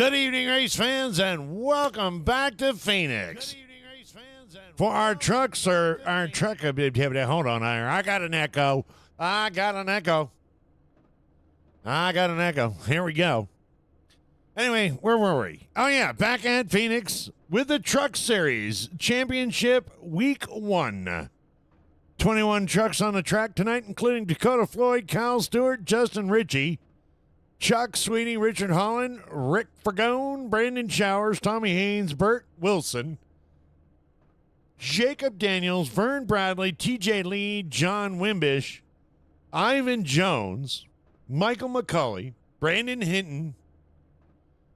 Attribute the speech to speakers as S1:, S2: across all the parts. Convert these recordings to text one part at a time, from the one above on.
S1: Good evening, race fans, and welcome back to Phoenix. For our trucks, hold on, I got an echo. Here we go. Anyway, where were we? Oh, yeah, back at Phoenix with the Truck Series Championship Week 1. 21 trucks on the track tonight, including Dakota Floyd, Kyle Stewart, Justin Ritchie, Chuck Sweeney, Richard Holland, Rick Fergone, Brandon Showers, Tommy Haynes, Burt Wilson, Jacob Daniels, Vern Bradley, TJ Lee, John Wimbish, Ivan Jones, Michael McCulley, Brandon Hinton,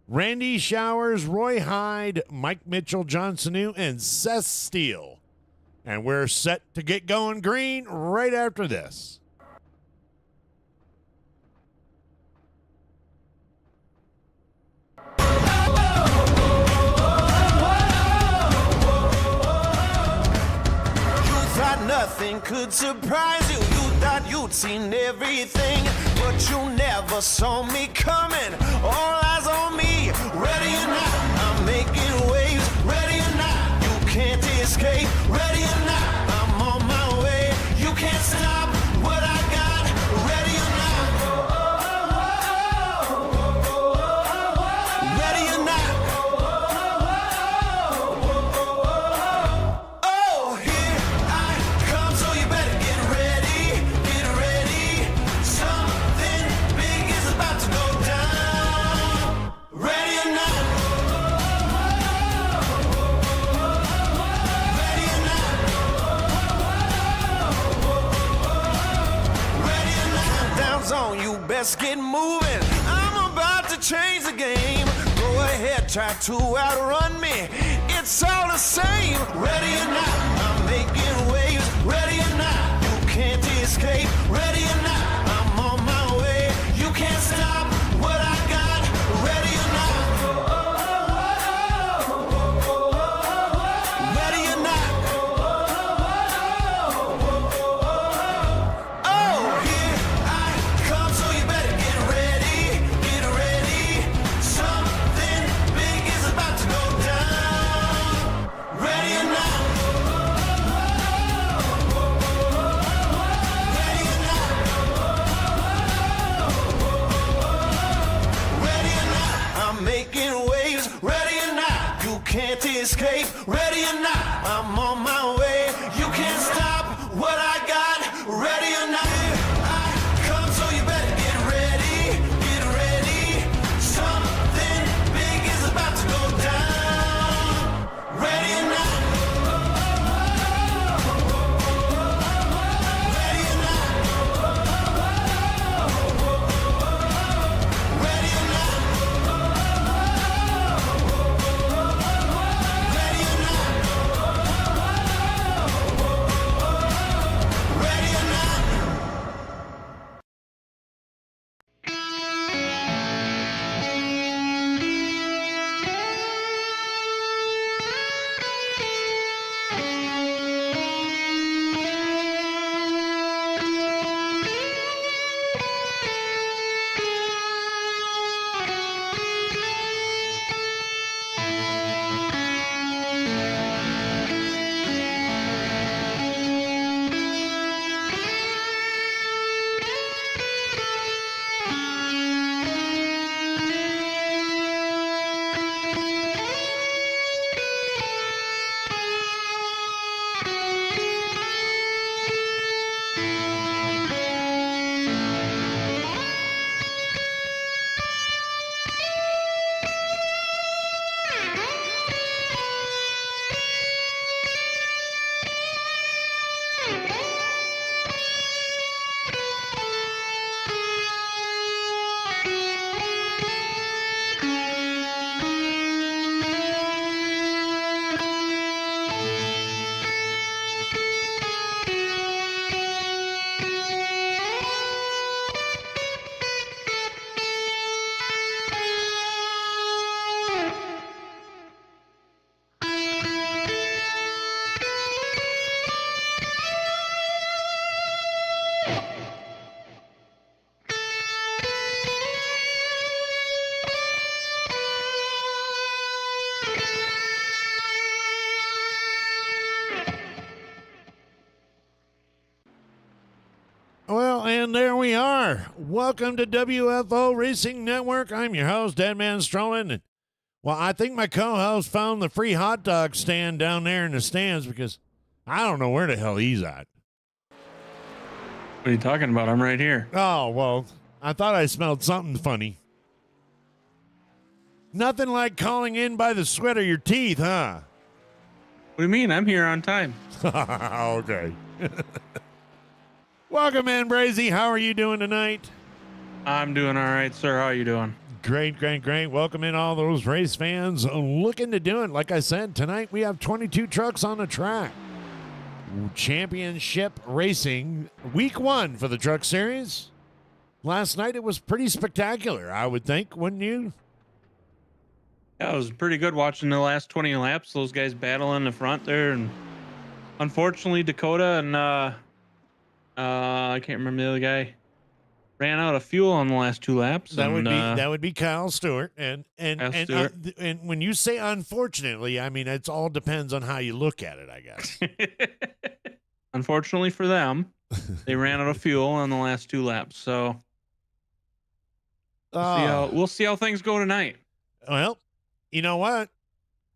S1: Randy Showers, Roy Hyde, Mike Mitchell, John Sanu, and Seth Steele. And we're set to get going green right after this.
S2: Nothing could surprise you. You thought you'd seen everything, but you never saw me coming. All eyes on me, ready or not, I'm making waves. Ready or not, you can't escape. Ready or not, I'm on my way. You can't stop what I got. Ready or not, ready or not. Best get moving. I'm about to change the game. Go ahead, try to outrun me. It's all the same. Ready or not, I'm making waves. Ready or not, you can't escape. Ready or not, I'm on my way. You can't stop what I got. Ready or not. Ready or not. Oh, here I come, so you better get ready. Get ready. Something big is about to go down. Ready or not. Ready or not. Ready or not. I'm making waves. Ready or not. You can't escape. Ready or not. I'm on my way. You can't stop what I got. Ready or not. Here I come, so you better get ready. Get ready. Something big is about to go down. Ready or not. Ready or not. Ready or not. Ready or not. Ready or not.
S1: And there we are. Welcome to WFO Racing Network. I'm your host, Deadman Strolling. Well, I think my co-host found the free hot dog stand down there in the stands because I don't know where the hell he's at.
S3: What are you talking about? I'm right here.
S1: Oh, well, I thought I smelled something funny. Nothing like calling in by the sweat of your teeth, huh?
S3: What do you mean? I'm here on time.
S1: Okay. Welcome in, Brazy. How are you doing tonight?
S3: I'm doing all right, sir. How are you doing?
S1: Great, great, great. Welcome in all those race fans looking to do it. Like I said, tonight we have 22 trucks on the track. Championship racing, week 1 for the Truck Series. Last night it was pretty spectacular, I would think, wouldn't you?
S3: Yeah, it was pretty good watching the last 20 laps. Those guys battling in the front there, and unfortunately Dakota and I can't remember the other guy ran out of fuel on the last 2 laps.
S1: That would be Kyle Stewart, and
S3: Stewart.
S1: And when you say unfortunately, I mean it all depends on how you look at it, I guess.
S3: Unfortunately for them, they ran out of fuel on the last 2 laps. So we'll see how things go tonight.
S1: Well, you know what?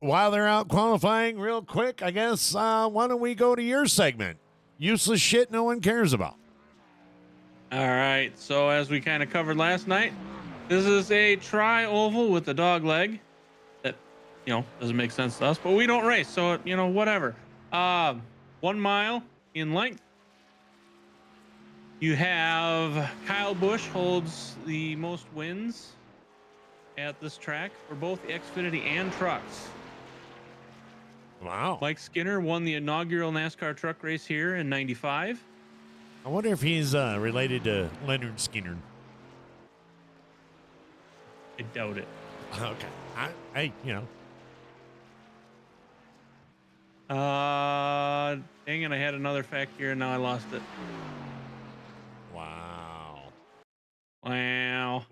S1: While they're out qualifying real quick, I guess, why don't we go to your segment? Useless shit no one cares about.
S3: All right. So as we kind of covered last night, this is a tri-oval with a dog leg that, doesn't make sense to us, but we don't race. So, whatever. 1 mile in length. You have Kyle Busch holds the most wins at this track for both Xfinity and trucks.
S1: Wow.
S3: Mike Skinner won the inaugural NASCAR truck race here in '95.
S1: I wonder if he's related to Leonard Skinner.
S3: I doubt it.
S1: Okay.
S3: Dang it, I had another fact here and now I lost it.
S1: Wow.
S3: Wow.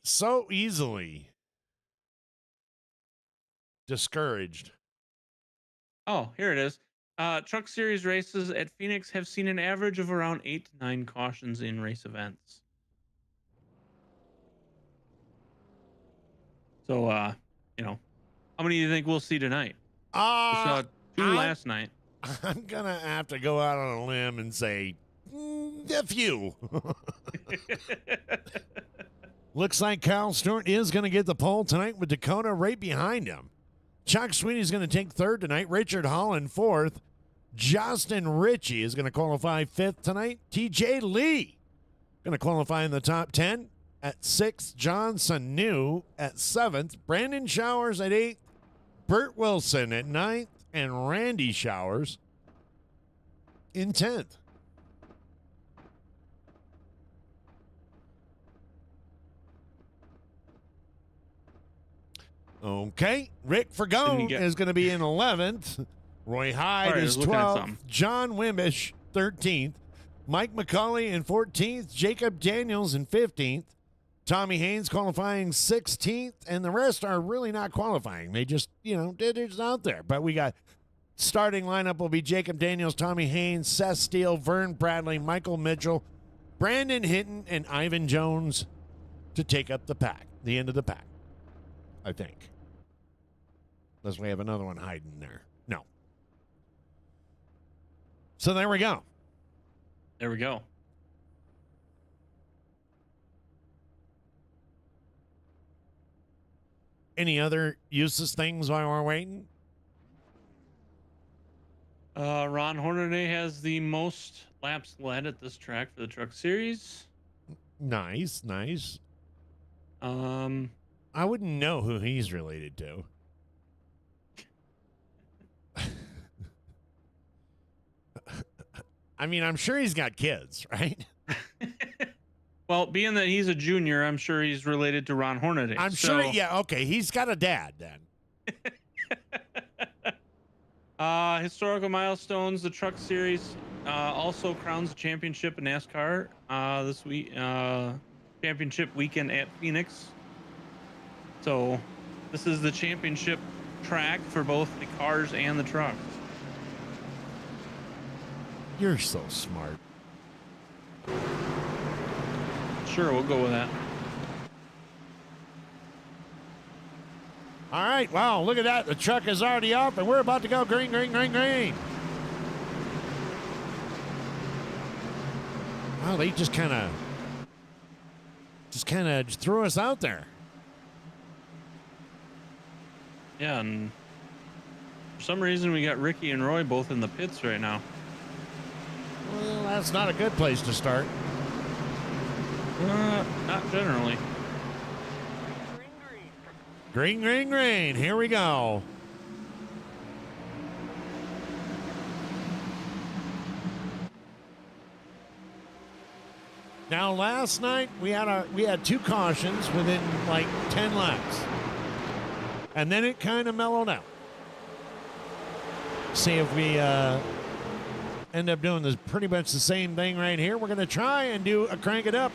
S1: So easily discouraged.
S3: Oh, here it is. Truck Series races at Phoenix have seen an average of around 8 to 9 cautions in race events. So, how many do you think we'll see tonight? We saw 2 last night.
S1: I'm going to have to go out on a limb and say a few. Looks like Kyle Stewart is going to get the pole tonight with Dakota right behind him. Chuck Sweeney's going to take 3rd tonight. Richard Holland 4th. Justin Ritchie is going to qualify 5th tonight. TJ Lee going to qualify in the top 10 at 6th. John Sanu at 7th. Brandon Showers at 8th. Burt Wilson at 9th. And Randy Showers in 10th. Okay, Rick Fergone is going to be in 11th. Roy Hyde is 12th. John Wimbish, 13th. Mike McCauley in 14th. Jacob Daniels in 15th. Tommy Haynes qualifying 16th. And the rest are really not qualifying. They just, they're just out there. But we got starting lineup will be Jacob Daniels, Tommy Haynes, Seth Steele, Vern Bradley, Michael Mitchell, Brandon Hinton, and Ivan Jones to take up the pack, the end of the pack. I think. Unless we have another one hiding there. No. So there we go.
S3: There we go.
S1: Any other useless things while we're waiting?
S3: Ron Hornaday has the most laps led at this track for the Truck Series.
S1: Nice. I wouldn't know who he's related to. I mean, I'm sure he's got kids, right?
S3: Well, being that he's a junior, I'm sure he's related to Ron Hornaday.
S1: I'm sure, yeah, okay. He's got a dad then.
S3: Historical milestones. The Truck Series also crowns the championship in NASCAR this week. Championship weekend at Phoenix. So this is the championship track for both the cars and the trucks.
S1: You're so smart.
S3: Sure, we'll go with that.
S1: All right, wow, look at that. The truck is already up, and we're about to go green, green, green, green. Wow, they just kind of threw us out there.
S3: Yeah, and for some reason we got Ricky and Roy both in the pits right now.
S1: Well, that's not a good place to start.
S3: Not generally.
S1: Green, green, green. Here we go. Now, last night we had 2 cautions within like 10 laps, and then it kind of mellowed out. See if we end up doing this pretty much the same thing right here. We're going to try and do a crank it up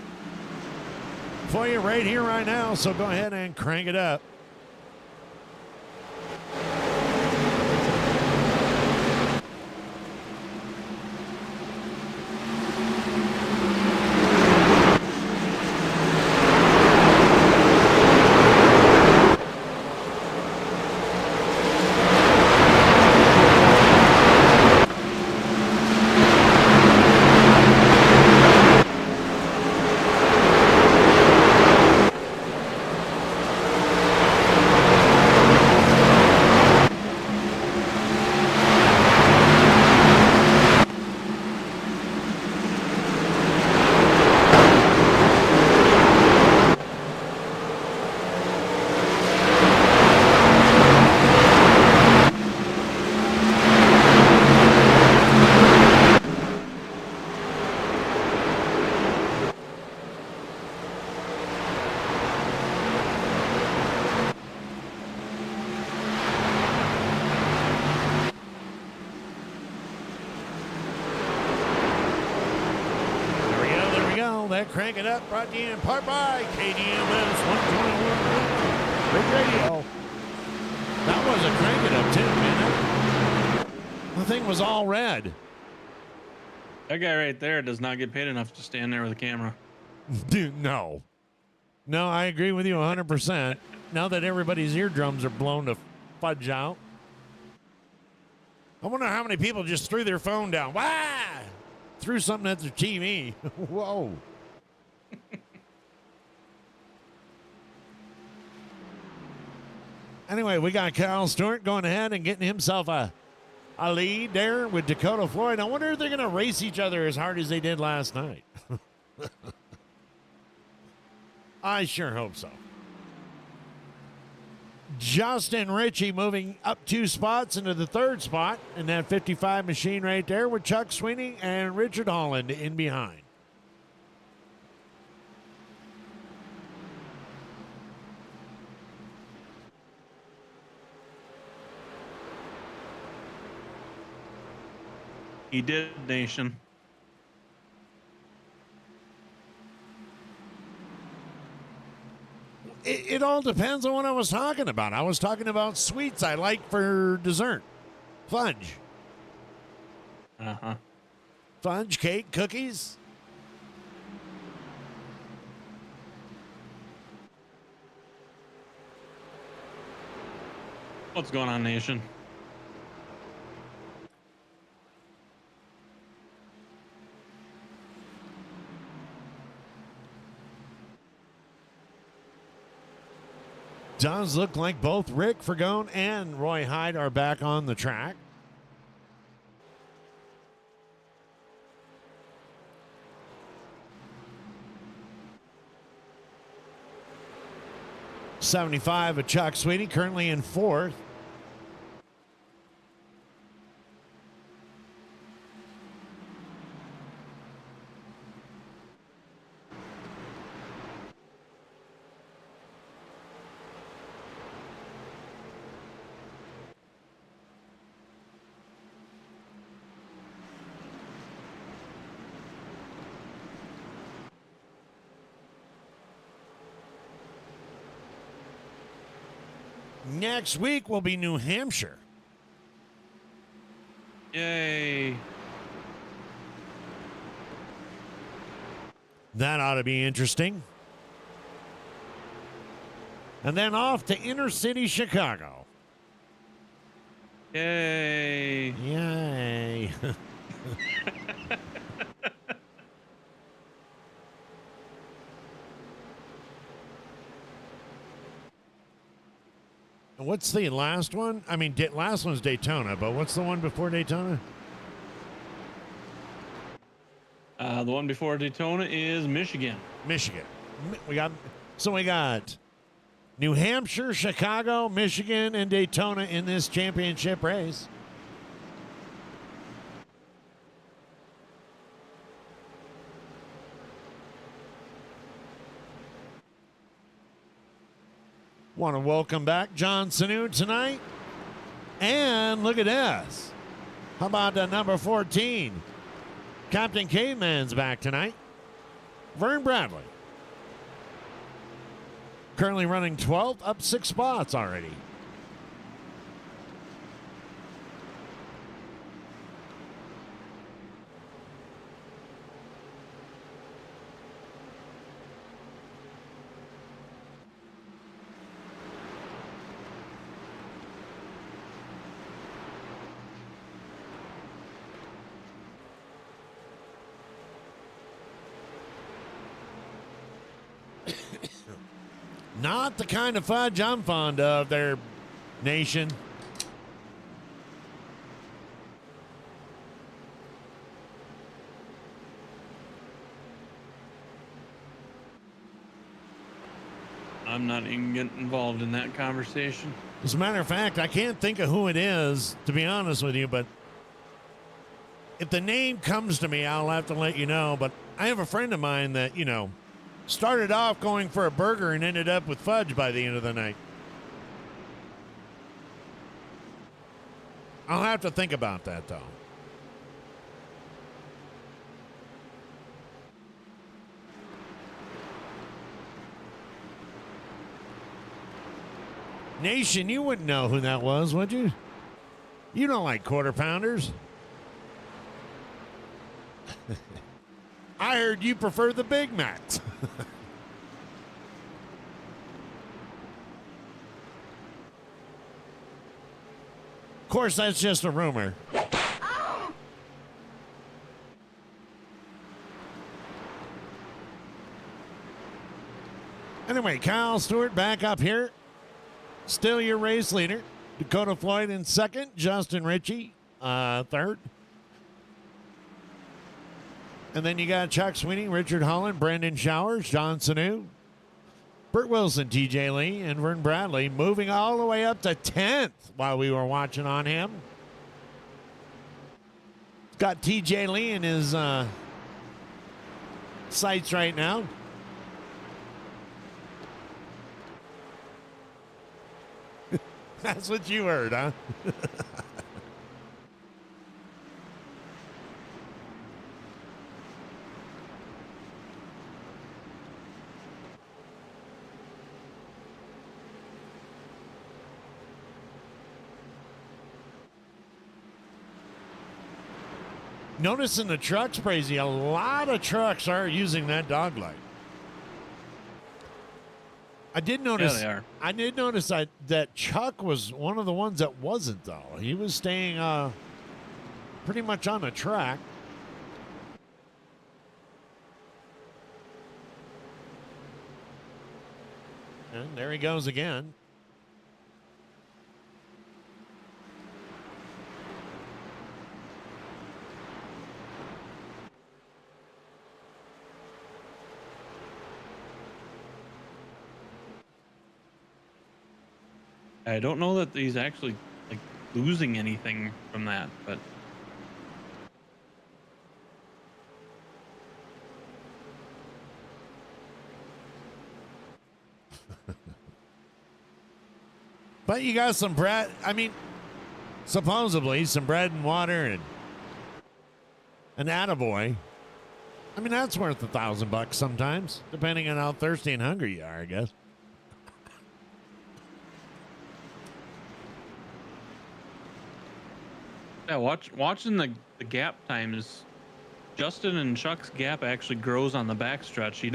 S1: for you right here, right now. So go ahead and crank it up. That crank it up brought to you in part by KDMS 121 Big Radio. That was a crank it up too, man. The thing was all red.
S3: That guy right there does not get paid enough to stand there with a camera.
S1: Dude, no. No, I agree with you 100%. Now that everybody's eardrums are blown to fudge out. I wonder how many people just threw their phone down. Wah! Threw something at their TV. Whoa. Anyway, we got Kyle Stewart going ahead and getting himself a lead there with Dakota Floyd. I wonder if they're going to race each other as hard as they did last night. I sure hope so. Justin Ritchie moving up 2 spots into the 3rd spot in that 55 machine right there with Chuck Sweeney and Richard Holland in behind.
S3: He did, Nation.
S1: It all depends on what I was talking about. I was talking about sweets I like for dessert. Fudge.
S3: Uh-huh.
S1: Fudge, cake, cookies.
S3: What's going on, Nation?
S1: Does look like both Rick Fergone and Roy Hyde are back on the track. '75 of Chuck Sweeney, currently in 4th. Next week will be New Hampshire.
S3: Yay.
S1: That ought to be interesting. And then off to inner city Chicago.
S3: Yay.
S1: Yay. And what's the last one? I mean, last one's Daytona, but what's the one before Daytona?
S3: The one before Daytona is Michigan.
S1: Michigan. We got New Hampshire, Chicago, Michigan, and Daytona in this championship race. Want to welcome back John Sanu tonight. And look at this. How about number 14? Captain Caveman's back tonight. Vern Bradley. Currently running 12th, up 6 spots already. Not the kind of fudge I'm fond of there, nation.
S3: I'm not even getting involved in that conversation.
S1: As a matter of fact, I can't think of who it is, to be honest with you, but if the name comes to me, I'll have to let you know. But I have a friend of mine that, started off going for a burger and ended up with fudge by the end of the night. I'll have to think about that, though. Nation, you wouldn't know who that was, would you? You don't like quarter pounders. I heard you prefer the Big Macs. Of course, that's just a rumor. Anyway, Kyle Stewart back up here. Still your race leader. Dakota Floyd in second. Justin Ritchie third. And then you got Chuck Sweeney, Richard Holland, Brandon Showers, John Sanu, Burt Wilson, TJ Lee, and Vern Bradley moving all the way up to 10th while we were watching on him. Got TJ Lee in his sights right now. That's what you heard, huh? Notice in the trucks, Crazy, a lot of trucks are using that dog light. I did notice.
S3: Yeah, they are.
S1: I did notice that Chuck was one of the ones that wasn't, though. He was staying pretty much on the track. And there he goes again.
S3: I don't know that he's actually like losing anything from that, but
S1: But you got some bread. I mean, supposedly some bread and water and an attaboy. I mean, that's worth $1,000 sometimes, depending on how thirsty and hungry you are, I guess.
S3: yeah, watching the gap time is Justin and Chuck's gap actually grows on the backstretch. He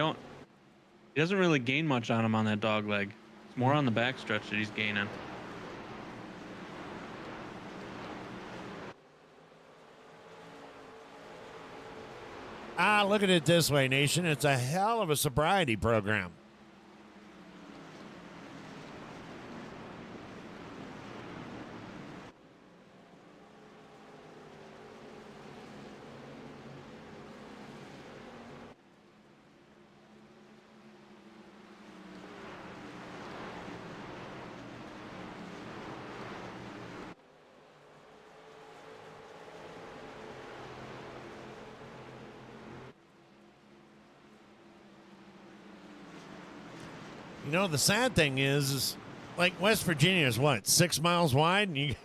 S3: doesn't really gain much on him on that dog leg. It's more on the backstretch that he's gaining.
S1: Look at it this way, Nation. It's a hell of a sobriety program. You know, the sad thing is like West Virginia is what, 6 miles wide, and you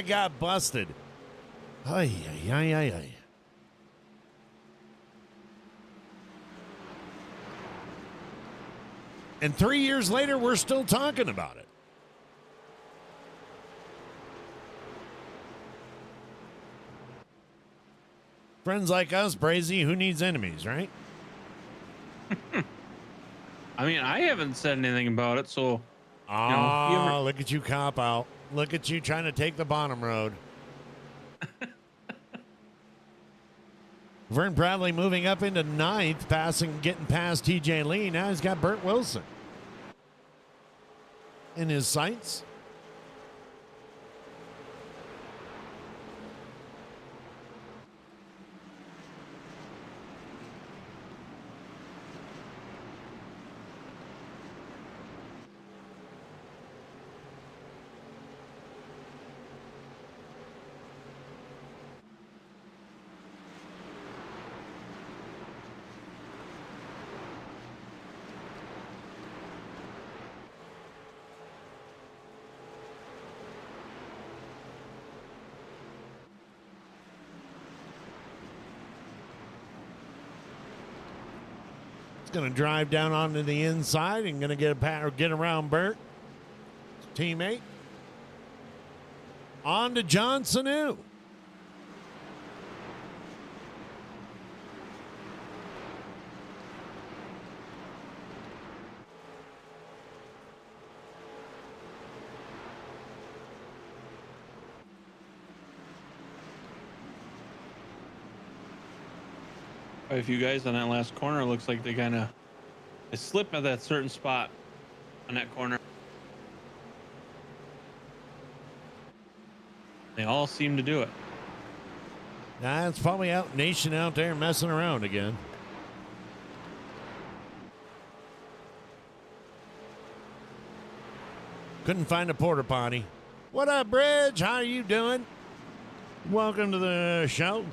S1: got busted. Ay, ay, ay, ay, ay. And 3 years later, we're still talking about it. Friends like us, Brazy, who needs enemies, right?
S3: I mean, I haven't said anything about it, so.
S1: Look at you cop out. Look at you trying to take the bottom road. Vern Bradley moving up into ninth, getting past TJ Lee. Now he's got Burt Wilson in his sights. Going to drive down onto the inside and going to get around Burt, teammate. On to John Sanu.
S3: A few guys on that last corner, looks like they slip at that certain spot on that corner. They all seem to do it.
S1: It's probably Nation out there messing around again. Couldn't find a porta potty. What up, Bridge? How are you doing? Welcome to the show.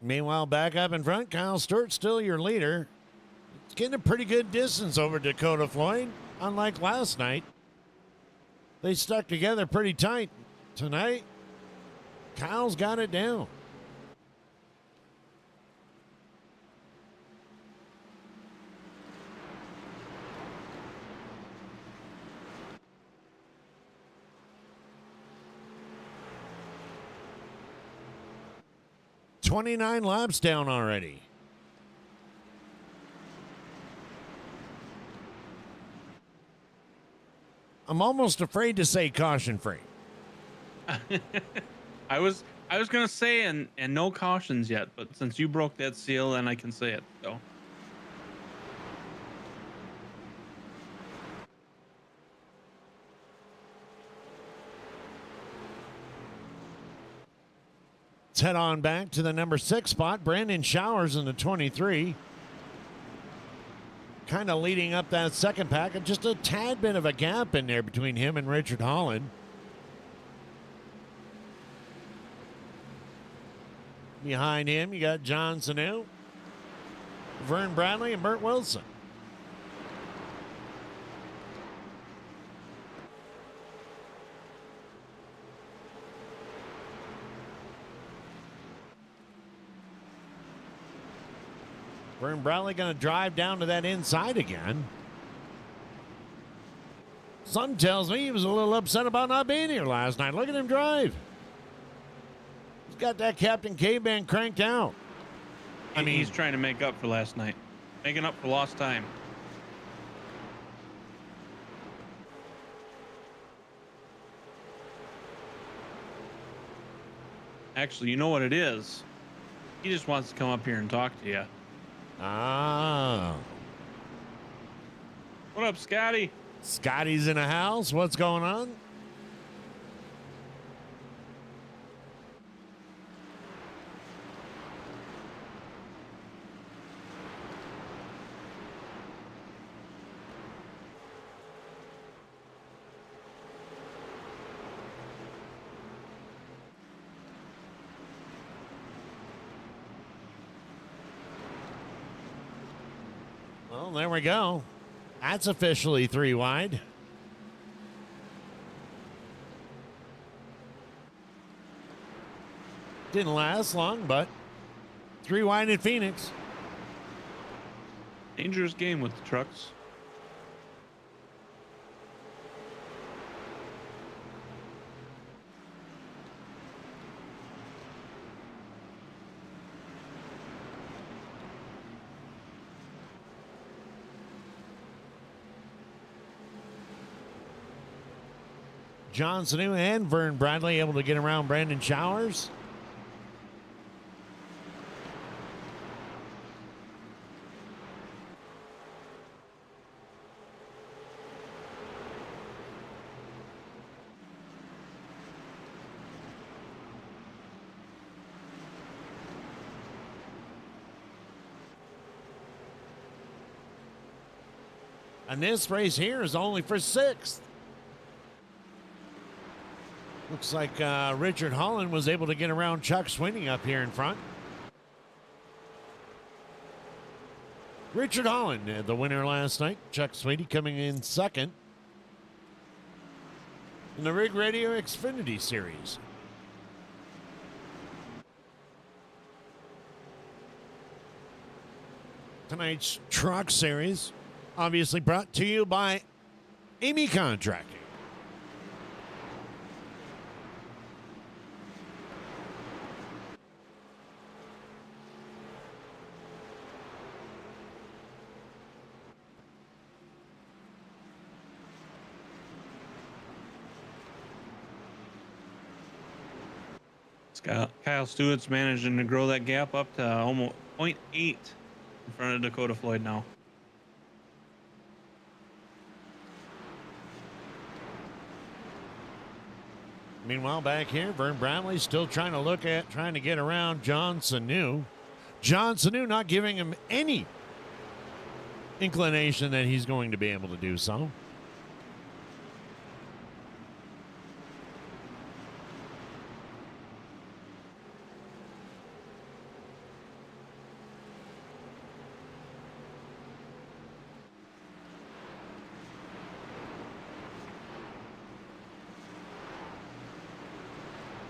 S1: Meanwhile, back up in front, Kyle Stewart still your leader. It's getting a pretty good distance over Dakota Floyd. Unlike last night, they stuck together pretty tight. Tonight, Kyle's got it down. "29 laps down already." I'm almost afraid to say caution free.
S3: I was gonna say and no cautions yet, but since you broke that seal, then I can say it. So.
S1: Let's head on back to the number 6 spot. Brandon Showers in the 23. Kind of leading up that second pack. And just a tad bit of a gap in there between him and Richard Holland. Behind him, you got John Sanu, Vern Bradley, and Burt Wilson. Vern Bradley going to drive down to that inside again. Son tells me he was a little upset about not being here last night. Look at him drive. He's got that Captain K-Band cranked out. I mean,
S3: he's trying to make up for last night, making up for lost time. Actually, you know what it is? He just wants to come up here and talk to you.
S1: Ah.
S3: What up, Scotty?
S1: Scotty's in the house. What's going on? Well, there we go. That's officially 3 wide. Didn't last long, but 3 wide in Phoenix.
S3: Dangerous game with the trucks.
S1: John Sanu and Vern Bradley able to get around Brandon Showers. And this race here is only for 6th. Looks like Richard Holland was able to get around Chuck Sweeney up here in front. Richard Holland, the winner last night. Chuck Sweeney coming in 2nd in the Rig Radio Xfinity Series. Tonight's Truck Series, obviously brought to you by Amy Contracting.
S3: Kyle Stewart's managing to grow that gap up to almost 0.8 in front of Dakota Floyd now.
S1: Meanwhile, back here, Vern Bradley still trying to get around John Sanu. John Sanu not giving him any inclination that he's going to be able to do so.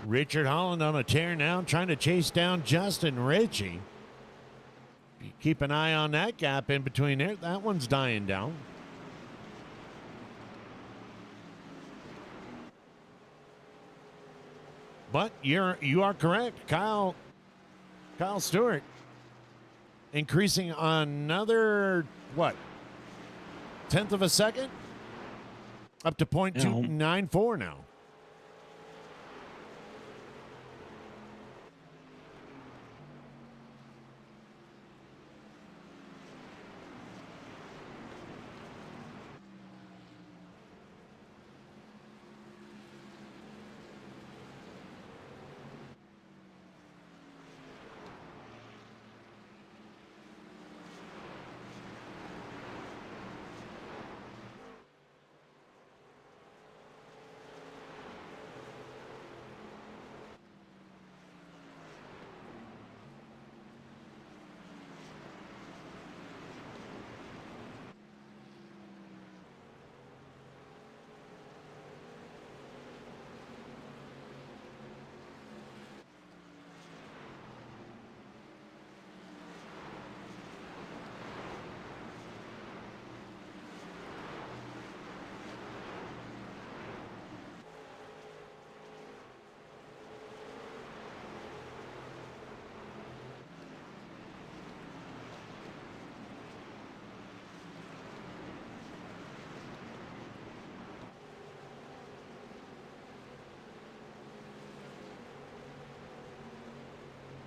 S1: Richard Holland on a tear now, trying to chase down Justin Ritchie. Keep an eye on that gap in between there. That one's dying down. But you are correct. Kyle Stewart increasing another, what, 1/10 of a second? Up to 0.294 now.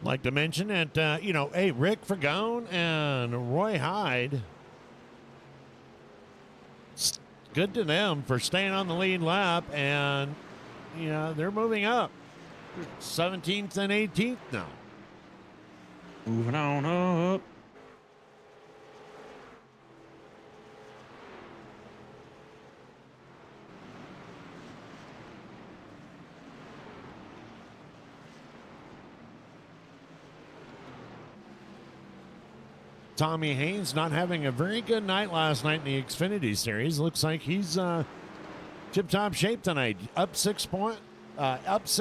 S1: Like to mention that, hey, Rick Fagone and Roy Hyde, it's good to them for staying on the lead lap, and, they're moving up. 17th and 18th now.
S3: Moving on up.
S1: Tommy Haynes not having a very good night last night in the Xfinity Series. Looks like he's tip-top shape tonight. Up 6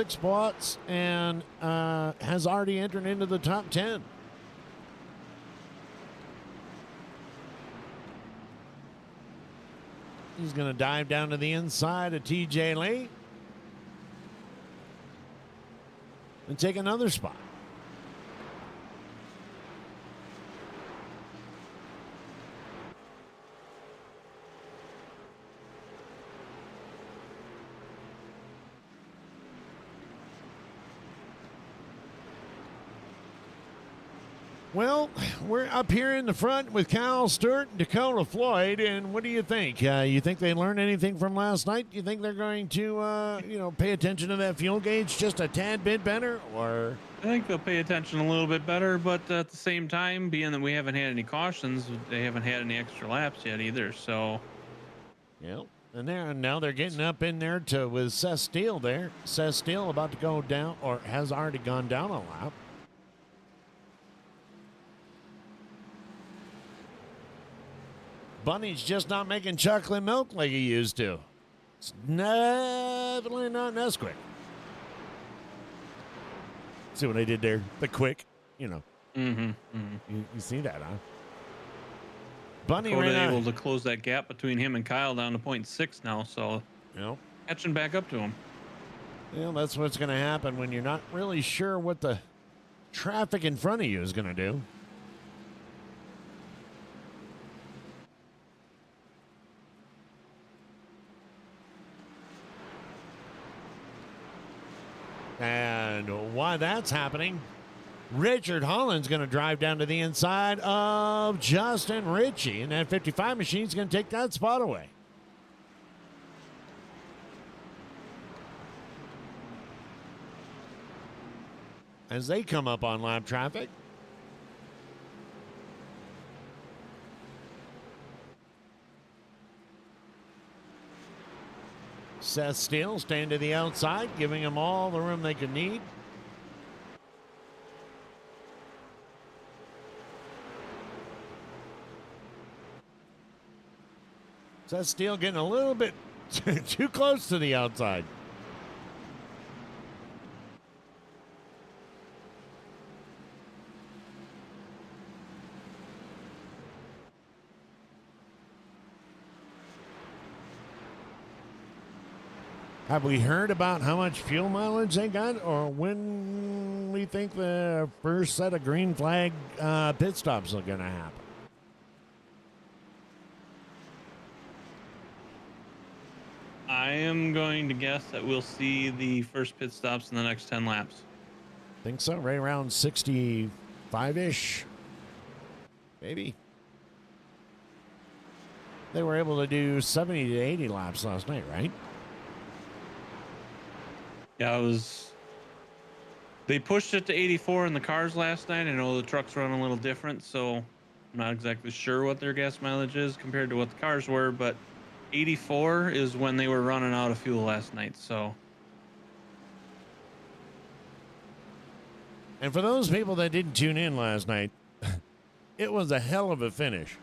S1: spots, and has already entered into the top 10. He's going to dive down to the inside of TJ Lee and take another spot. Well, we're up here in the front with Kyle Stewart and Dakota Floyd, and what do you think? You think they learned anything from last night? You think they're going to, pay attention to that fuel gauge just a tad bit better, or?
S3: I think they'll pay attention a little bit better, but at the same time, being that we haven't had any cautions, they haven't had any extra laps yet either, so.
S1: Yeah, and now they're getting up in there with Seth Steele there. Seth Steele about to go down, or has already gone down a lap. Bunny's just not making chocolate milk like he used to. It's definitely not Nesquik. See what I did there? The quick,
S3: Mm-hmm.
S1: You see that, huh? Bunny
S3: Dakota
S1: ran
S3: able to close that gap between him and Kyle down to 0.6 now, so catching back up to him.
S1: Well, that's what's going to happen when you're not really sure what the traffic in front of you is going to do. And while that's happening, Richard Holland's going to drive down to the inside of Justin Ritchie, and that 55 machine's going to take that spot away. As they come up on lap traffic. Seth Steele staying to the outside, giving them all the room they could need. Seth Steele getting a little bit too close to the outside. Have we heard about how much fuel mileage they got, or when we think the first set of green flag pit stops are going to happen?
S3: I am going to guess that we'll see the first pit stops in the next 10 laps.
S1: Think so? Right around 65-ish, maybe. They were able to do 70 to 80 laps last night, right?
S3: Yeah, they pushed it to 84 in the cars last night. I know the trucks run a little different, so I'm not exactly sure what their gas mileage is compared to what the cars were, but 84 is when they were running out of fuel last night, so.
S1: And for those people that didn't tune in last night, it was a hell of a finish.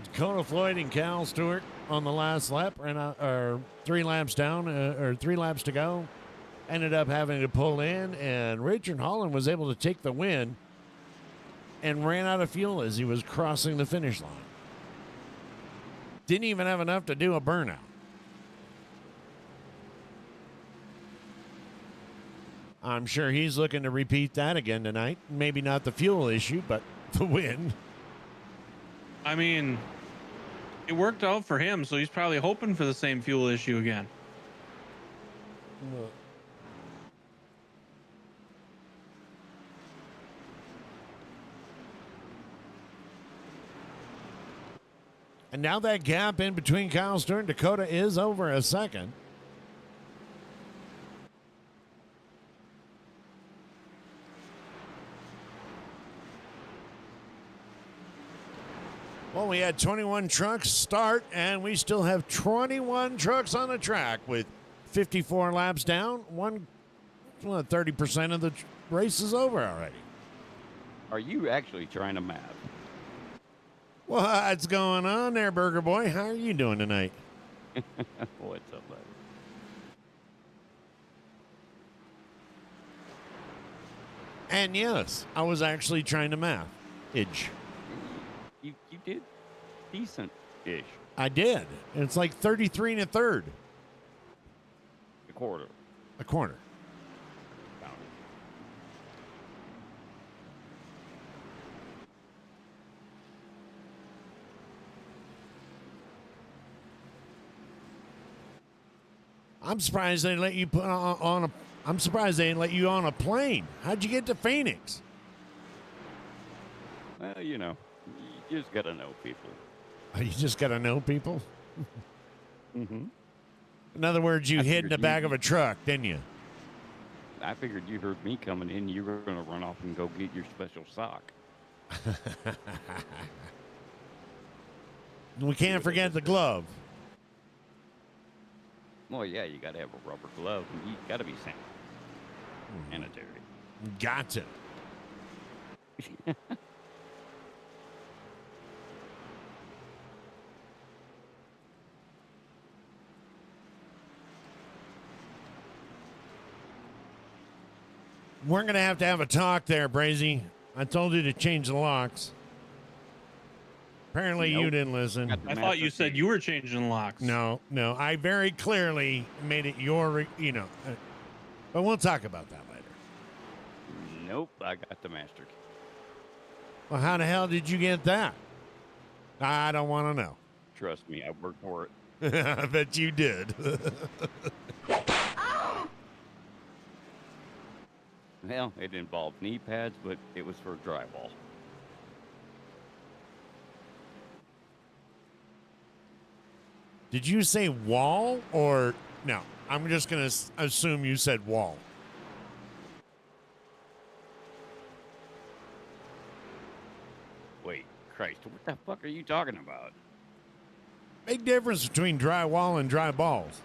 S1: Dakota Floyd and Cal Stewart on the last lap, or 3 laps down, or 3 laps to go, ended up having to pull in, and Richard Holland was able to take the win and ran out of fuel as he was crossing the finish line. Didn't even have enough to do a burnout. I'm sure he's looking to repeat that again tonight. Maybe not the fuel issue, but the win.
S3: I mean, it worked out for him, so he's probably hoping for the same fuel issue again.
S1: And now that gap in between Kyle Stewart and Dakota is over a second. Well, we had 21 trucks start, and we still have 21 trucks on the track with 54 laps down. 30% of the race is over already.
S4: Are you actually trying to map?
S1: What's going on there, Burger Boy? How are you doing tonight?
S4: What's up, buddy?
S1: And yes, I was actually trying to math.
S4: You did decent-ish.
S1: I did. It's like 33 and a third.
S4: A quarter.
S1: A corner.
S4: Found it.
S1: I'm surprised they let you put on a. I'm surprised they didn't let you on a plane. How'd you get to Phoenix?
S4: Well, you know, you just gotta know people.
S1: You just got to know people.
S4: Mm-hmm.
S1: In other words, you hid in the back of a truck, didn't you?
S4: I figured you heard me coming in. You were gonna run off and go get your special sock.
S1: We can't forget the glove.
S4: Well, yeah, you gotta have a rubber glove, and you gotta be sanitary.
S1: Gotcha. We're going to have a talk there, Brazy. I told you to change the locks. Apparently you
S4: Nope.
S1: didn't listen.
S3: I thought you said you were changing locks.
S1: No. I very clearly made it your, but we'll talk about that later.
S4: Nope, I got the master key.
S1: Well, how the hell did you get that? I don't want to know.
S4: Trust me, I worked for it.
S1: I bet you did.
S4: Well, it involved knee pads, but it was for drywall.
S1: Did you say wall or no? I'm just going to assume you said wall.
S4: Wait, Christ, what the fuck are you talking about?
S1: Big difference between drywall and dry balls.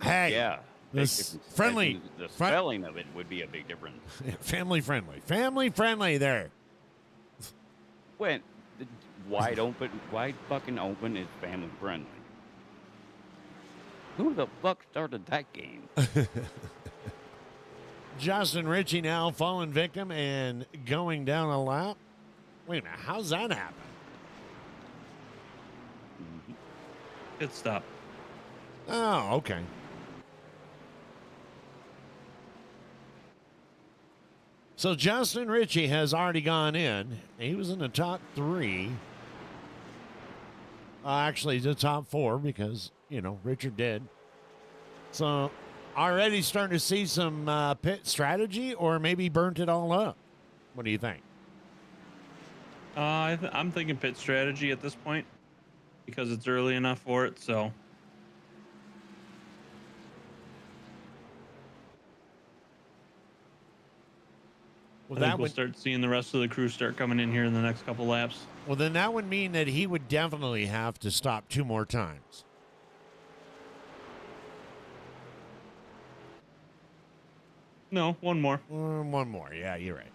S1: Hey.
S4: Yeah.
S1: This
S4: big difference.
S1: friendly.
S4: The spelling of it would be a big difference.
S1: Family friendly. Family friendly there.
S4: When wide open, wide fucking open is family friendly. Who the fuck started that game?
S1: Justin Ritchie now fallen victim and going down a lap. Wait a minute. How's that happen?
S3: Pit stop.
S1: Oh, okay. So Justin Ritchie has already gone in. He was in the top three. Actually, the top four because, Richard did. So already starting to see some pit strategy or maybe burnt it all up. What do you think?
S3: I'm thinking pit strategy at this point because it's early enough for it. So
S1: Well,
S3: I think we'll start seeing the rest of the crew start coming in here in the next couple laps.
S1: Well, then that would mean that he would definitely have to stop 2 more times.
S3: No, one more.
S1: One more. Yeah, you're right.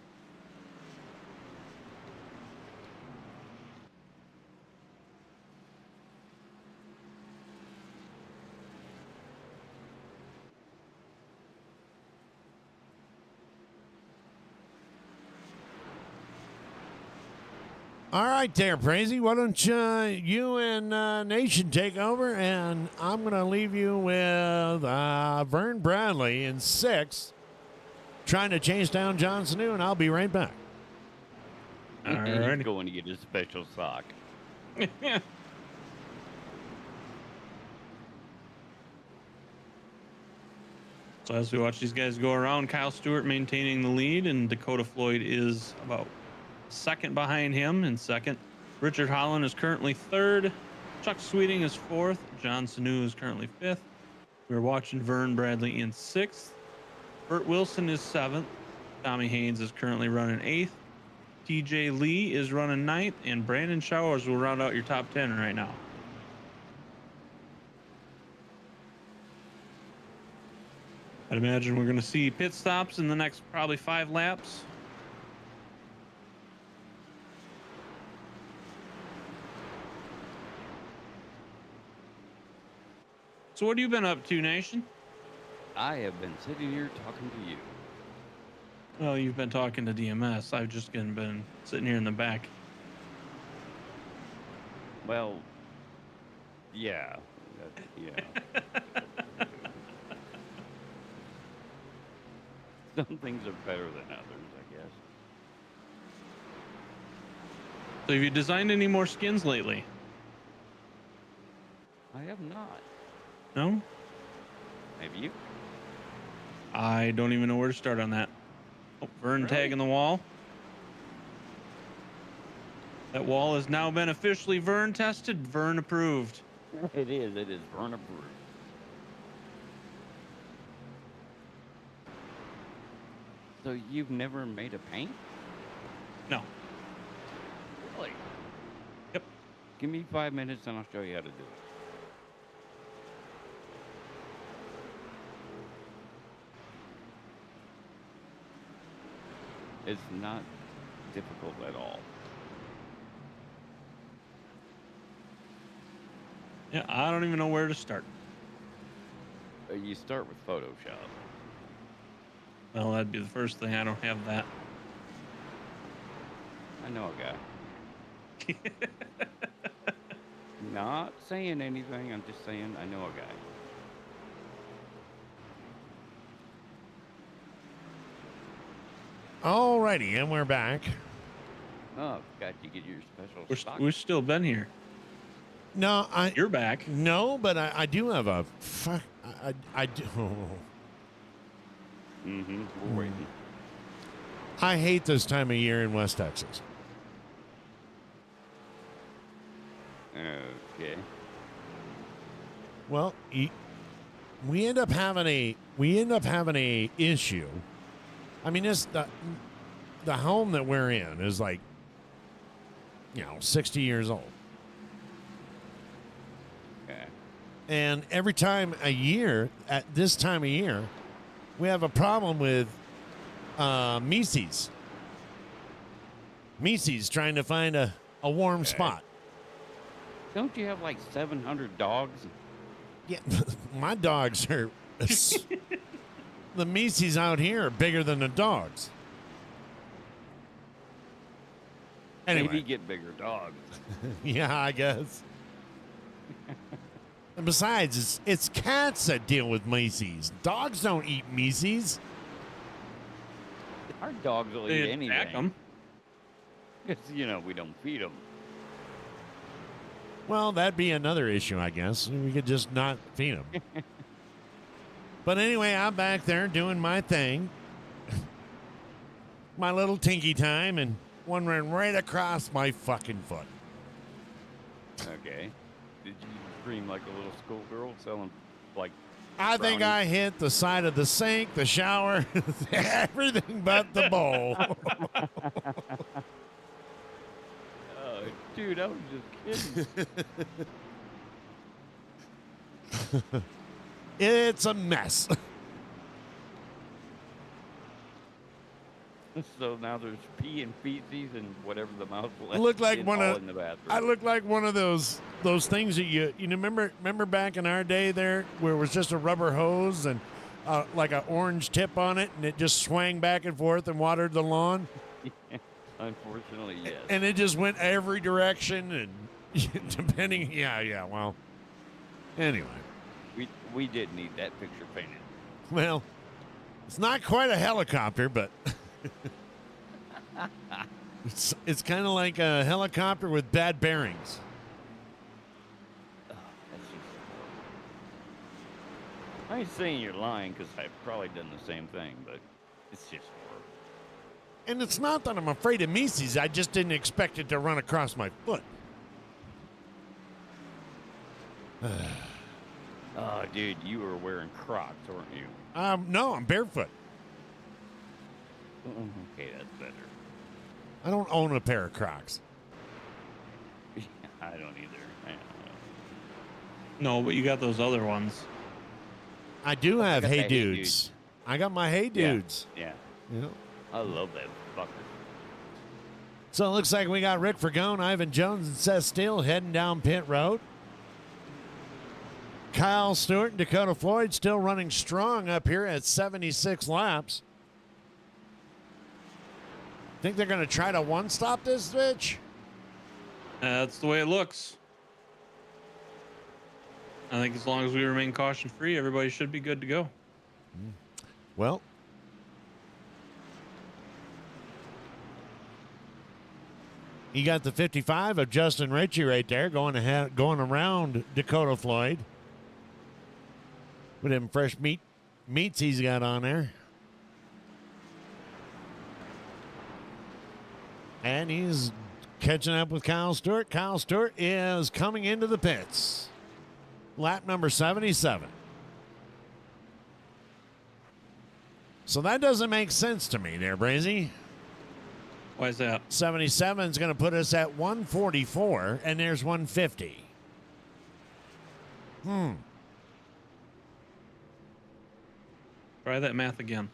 S1: All right there, Crazy. Why don't you and Nation take over, and I'm going to leave you with Vern Bradley in 6th, trying to chase down John Sanu, and I'll be right back.
S4: He's
S3: Alrighty.
S4: going to get his special sock.
S3: So as we watch these guys go around, Kyle Stewart maintaining the lead, and Dakota Floyd is about second behind him in second. Richard Holland is currently third. Chuck Sweeting is fourth. John Sanu is currently fifth. We're watching Vern Bradley in sixth. Burt Wilson is seventh. Tommy Haynes is currently running eighth. TJ Lee is running ninth. And Brandon Showers will round out your top 10 right now. I'd imagine we're going to see pit stops in the next probably 5 laps. So what have you been up to, Nation?
S4: I have been sitting here talking to you.
S3: Well, you've been talking to DMS. I've just been sitting here in the back.
S4: Well, yeah. Yeah. Some things are better than others, I guess.
S3: So have you designed any more skins lately?
S4: I have not.
S3: No?
S4: Have you?
S3: I don't even know where to start on that. Oh, Vern
S4: Really?
S3: tagging the wall. That wall has now been officially Vern tested, Vern approved.
S4: It is burn approved. So you've never made a paint?
S3: No.
S4: Really?
S3: Yep.
S4: Give me 5 minutes and I'll show you how to do it. It's not difficult at all.
S3: Yeah, I don't even know where to start.
S4: You start with Photoshop.
S3: Well, that'd be the first thing. I don't have that.
S4: I know a guy. Not saying anything, I'm just saying I know a guy.
S1: Alrighty, and we're back.
S4: Oh, got you get your special stock.
S3: We've still been here.
S1: No,
S3: You're back.
S1: no, but I do have a fuck. I do.
S4: Mm-hmm. We're waiting.
S1: I hate this time of year in West Texas.
S4: Okay.
S1: Well, we end up having a issue. I mean, the home that we're in is like, 60 years old.
S4: Okay.
S1: And every time a year, at this time of year, we have a problem with Mises. Mises trying to find a warm spot.
S4: Don't you have like 700 dogs?
S1: Yeah, my dogs are... The Mises out here are bigger than the dogs. Anyway.
S4: Maybe get bigger dogs.
S1: Yeah, I guess. And besides, it's cats that deal with Mises. Dogs don't eat Mises.
S4: Our dogs will
S3: They
S4: eat anything.
S3: attack 'em.
S4: Because, we don't feed them.
S1: Well, that'd be another issue, I guess. We could just not feed them. But anyway, I'm back there doing my thing. My little tinky time, and one ran right across my fucking foot.
S4: Okay. Did you scream like a little schoolgirl selling, like,
S1: I think
S4: brownies?
S1: I hit the side of the sink, the shower, everything but the bowl.
S4: Oh, dude, I was just kidding.
S1: It's a mess.
S4: So now there's pee and feces and whatever the mouth left.
S1: Look like
S4: in,
S1: one
S4: all
S1: of
S4: in the bathroom.
S1: I look like one of those things that you remember back in our day there where it was just a rubber hose and like an orange tip on it, and it just swang back and forth and watered the lawn.
S4: Unfortunately, yes.
S1: And it just went every direction, and depending, yeah. Well, anyway,
S4: We did need that picture painted.
S1: well, it's not quite a helicopter, but it's kind of like a helicopter with bad bearings.
S4: Oh, that's just horrible. I ain't saying you're lying because I've probably done the same thing, but it's just horrible.
S1: And it's not that I'm afraid of Mises. I just didn't expect it to run across my foot.
S4: Oh, dude, you were wearing Crocs, weren't you?
S1: No, I'm barefoot.
S4: Okay, that's better.
S1: I don't own a pair of Crocs.
S4: I don't either.
S3: No, but you got those other ones.
S1: I do have
S4: got
S1: Hey
S4: the Hey
S1: Dudes.
S4: Dudes.
S1: I got my Hey Dudes.
S4: Yeah.
S1: Yeah.
S4: I love that fucker.
S1: So it looks like we got Rick Fergone, Ivan Jones, and Seth Steele heading down pit road. Kyle Stewart and Dakota Floyd still running strong up here at 76 laps. Think they're going to try to one-stop this bitch?
S3: That's the way it looks. I think as long as we remain caution-free, everybody should be good to go.
S1: Well, you got the 55 of Justin Ritchie right there going around Dakota Floyd with them fresh meats he's got on there. And he's catching up with Kyle Stewart. Kyle Stewart is coming into the pits. Lap number 77. So that doesn't make sense to me there, Brazy.
S3: Why is that?
S1: 77 is going to put us at 144, and there's 150.
S3: Try that math again.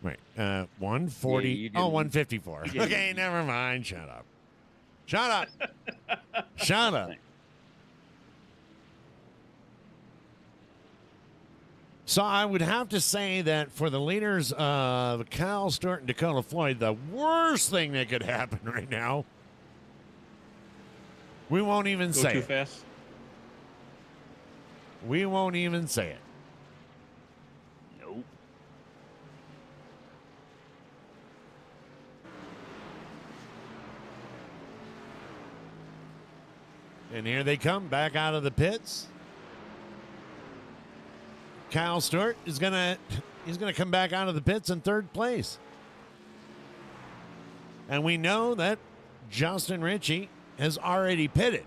S1: Wait, 140.
S4: Yeah, you
S1: oh,
S4: didn't-
S1: 154.
S4: Yeah,
S1: Okay,
S4: you-
S1: never mind. Shut up. Shut up. Shut up. So I would have to say that for the leaders of Kyle Stewart and Dakota Floyd, the worst thing that could happen right now, we won't even
S3: Go
S1: say
S3: too
S1: it.
S3: fast.
S1: We won't even say it.
S4: Nope.
S1: And here they come back out of the pits. Kyle Stewart is gonna come back out of the pits in third place. And we know that Justin Ritchie has already pitted.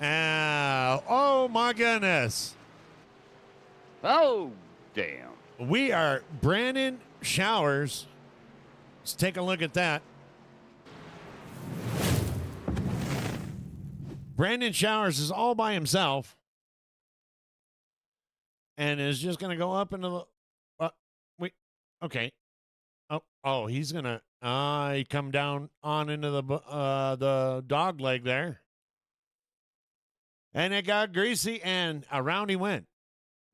S1: Oh my goodness.
S4: Oh, damn.
S1: We are Brandon Showers. Let's take a look at that. Brandon Showers is all by himself and is just going to go up into the okay. Oh, he's going to he come down on into the dog leg there. And it got greasy and around he went.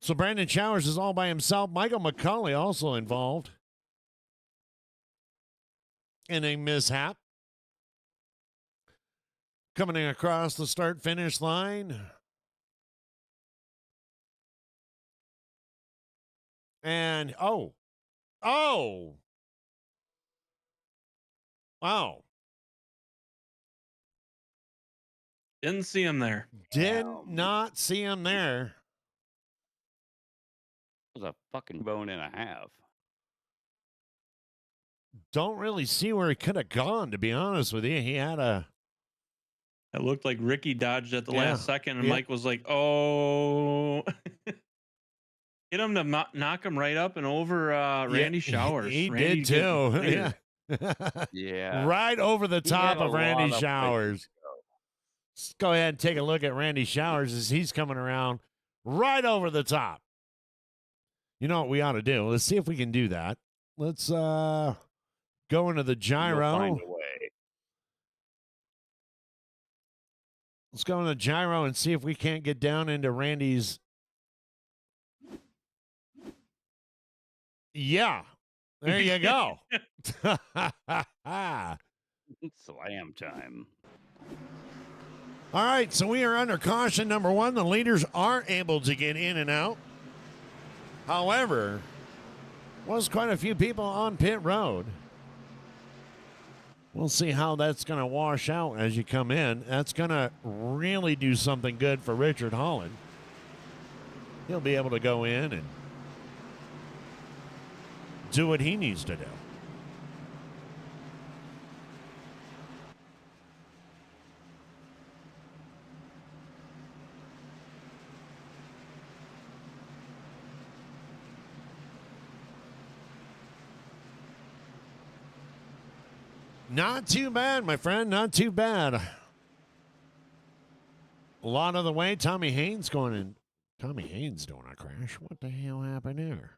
S1: So Brandon Showers is all by himself. Michael McCauley also involved in a mishap. Coming across the start-finish line. And, wow.
S3: Didn't see him there.
S1: Did
S4: Damn.
S1: not see him there.
S4: It was a fucking bone and a half.
S1: Don't really see where he could have gone, to be honest with you. He had a...
S3: It looked like Ricky dodged at the
S1: Yeah.
S3: last second, and
S1: Yeah.
S3: Mike was like, "Oh." Get him to knock him right up and over Randy Showers.
S1: He
S3: Randy
S1: did too.
S3: getting
S1: Yeah.
S4: Yeah.
S1: Right over the
S4: He
S1: top
S4: had a
S1: of Randy
S4: lot of
S1: Showers. Let's go ahead and take a look at Randy Showers as he's coming around right over the top. You know what we ought to do? Let's see if we can do that. Let's go into the
S4: You'll
S1: gyro.
S4: find a way.
S1: Let's go into the gyro and see if we can't get down into Randy's. Yeah. There you go.
S4: Slam time.
S1: All right, so we are under caution number one. The leaders are able to get in and out. However, was quite a few people on pit road. We'll see how that's going to wash out as you come in. That's going to really do something good for Richard Holland. He'll be able to go in and do what he needs to do. Not too bad, my friend. Not too bad. A lot of the way. Tommy Haynes going in. Tommy Haynes doing a crash. What the hell happened there?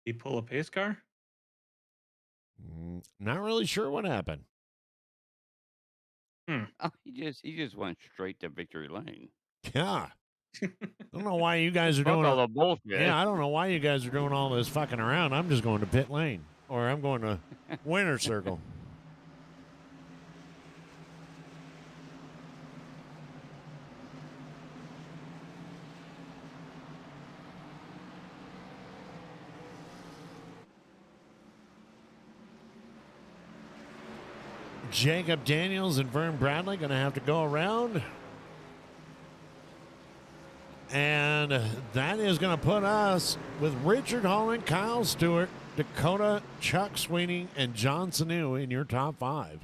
S3: He pull a pace car?
S1: Not really sure what happened.
S4: Oh, he just went straight to victory lane.
S1: Yeah. I don't know why you guys are
S4: Fuck
S1: doing
S4: all the bullshit.
S1: Yeah, I don't know why you guys are doing all this fucking around. I'm just going to pit lane. Or I'm going to winner circle. Jacob Daniels and Vern Bradley going to have to go around. And that is going to put us with Richard Holland, Kyle Stewart, Dakota, Chuck Sweeney, and John Sanu in your top 5.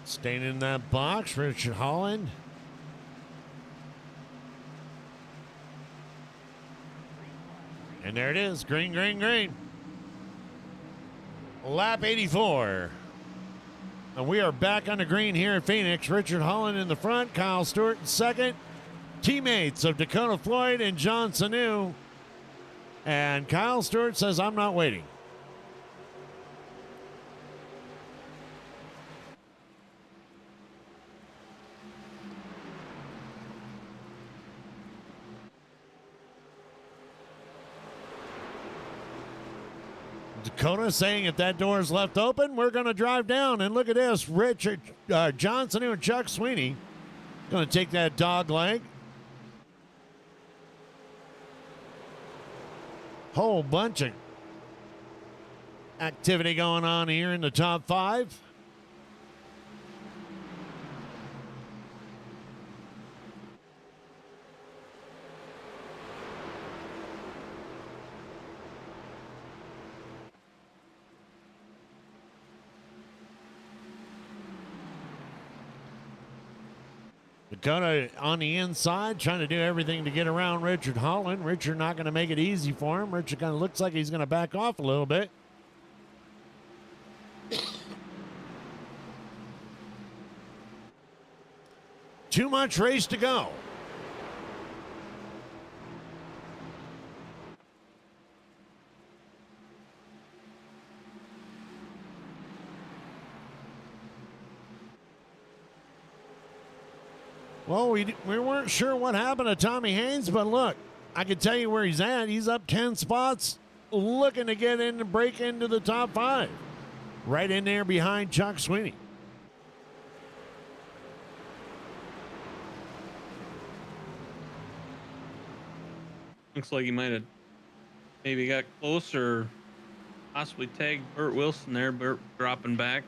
S1: Staying in that box, Richard Holland. And there it is. Green, green, green. Lap 84. And we are back on the green here at Phoenix. Richard Holland in the front. Kyle Stewart in second. Teammates of Dakota Floyd and John Sanu. And Kyle Stewart says, I'm not waiting. Dakota saying if that door is left open, we're going to drive down. And look at this. Richard Johnson and Chuck Sweeney going to take that dog leg. Whole bunch of activity going on here in the top 5. Dakota on the inside, trying to do everything to get around Richard Holland. Richard not going to make it easy for him. Richard kind of looks like he's going to back off a little bit. Too much race to go. Well, we weren't sure what happened to Tommy Haynes, but look, I can tell you where he's at. He's up 10 spots, looking to get in and break into the top 5. Right in there behind Chuck Sweeney.
S3: Looks like he might have maybe got closer, possibly tagged Burt Wilson there. Burt dropping back,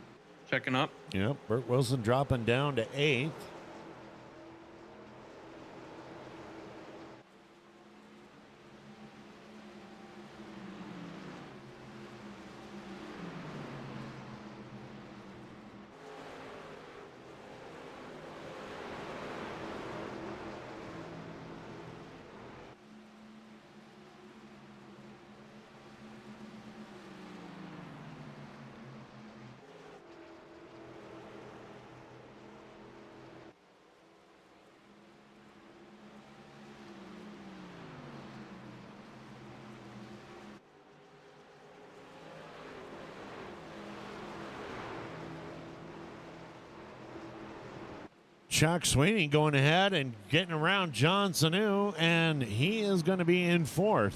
S3: checking up.
S1: Yep, Burt Wilson dropping down to 8th. Chuck Sweeney going ahead and getting around John Sanu, and he is going to be in 4th.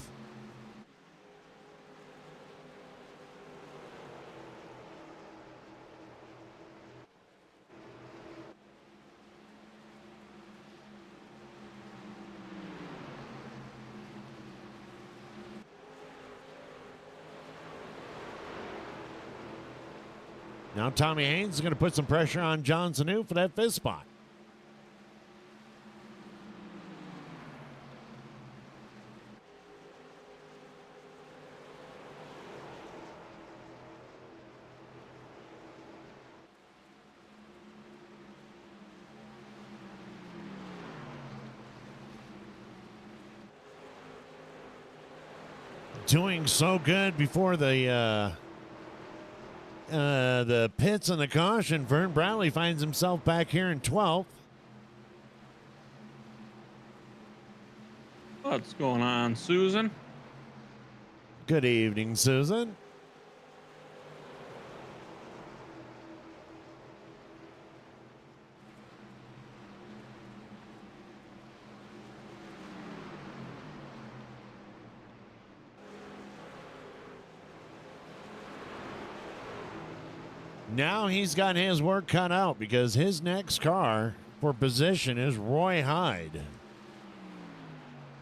S1: Now Tommy Haynes is going to put some pressure on John Sanu for that fifth spot. Doing so good before the pits and the caution. Vern Bradley finds himself back here in 12th.
S3: What's going on, Susan?
S1: Good evening, Susan. Now he's got his work cut out because his next car for position is Roy Hyde.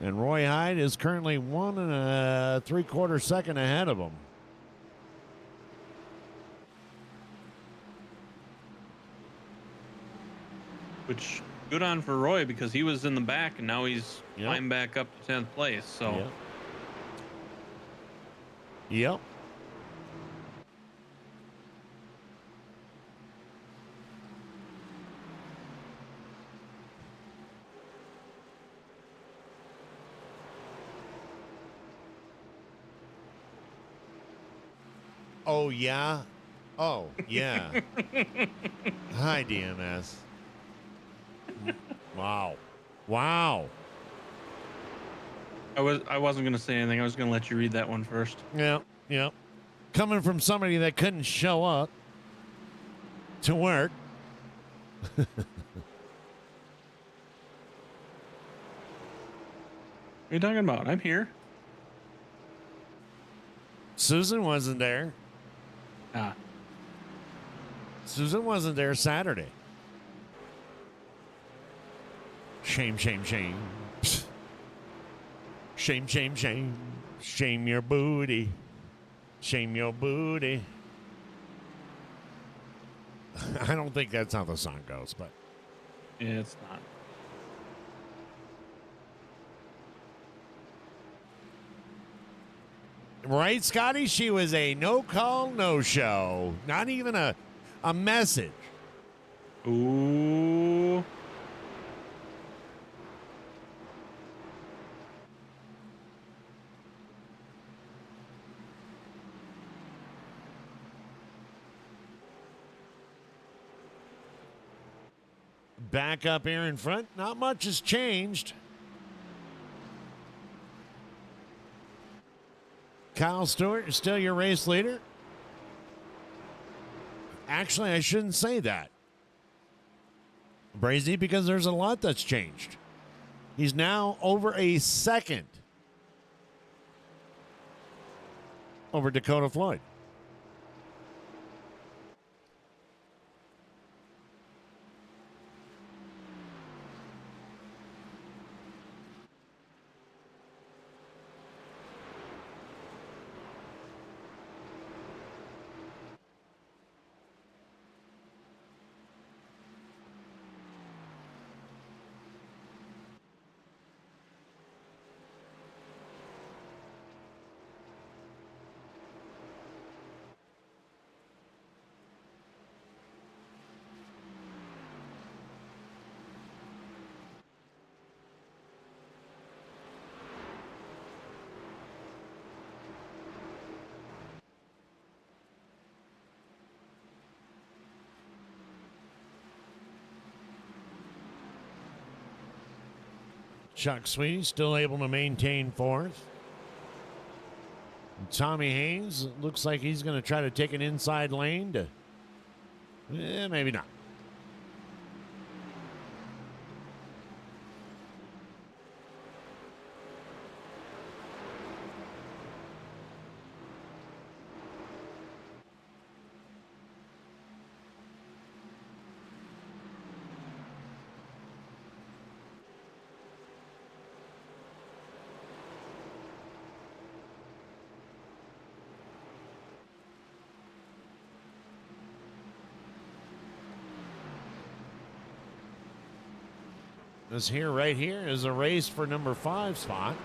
S1: And Roy Hyde is currently 1 3/4 second ahead of him.
S3: Which, good on for Roy because he was in the back and now he's climbed back up to 10th place. So,
S1: Yep. Oh, yeah? Oh, yeah. Hi, DMS. Wow. Wow.
S3: I wasn't going to say anything. I was going to let you read that one first.
S1: Yep, yep. Coming from somebody that couldn't show up to work.
S3: What are you talking about? I'm here.
S1: Susan wasn't there.
S3: Ah.
S1: Susan wasn't there Saturday. Shame, shame, shame. Psst. Shame, shame, shame. Shame your booty. Shame your booty. I don't think that's how the song goes, but.
S3: Yeah, it's not.
S1: Right, Scotty? She was a no call, no show. Not even a message.
S3: Ooh.
S1: Back up here in front. Not much has changed. Kyle Stewart is still your race leader. Actually, I shouldn't say that, Brazy, because there's a lot that's changed. He's now over a second over Dakota Floyd. Chuck Sweeney still able to maintain fourth. And Tommy Haynes looks like he's going to try to take an inside lane to, maybe not. This here, right here, is a race for number 5 spot.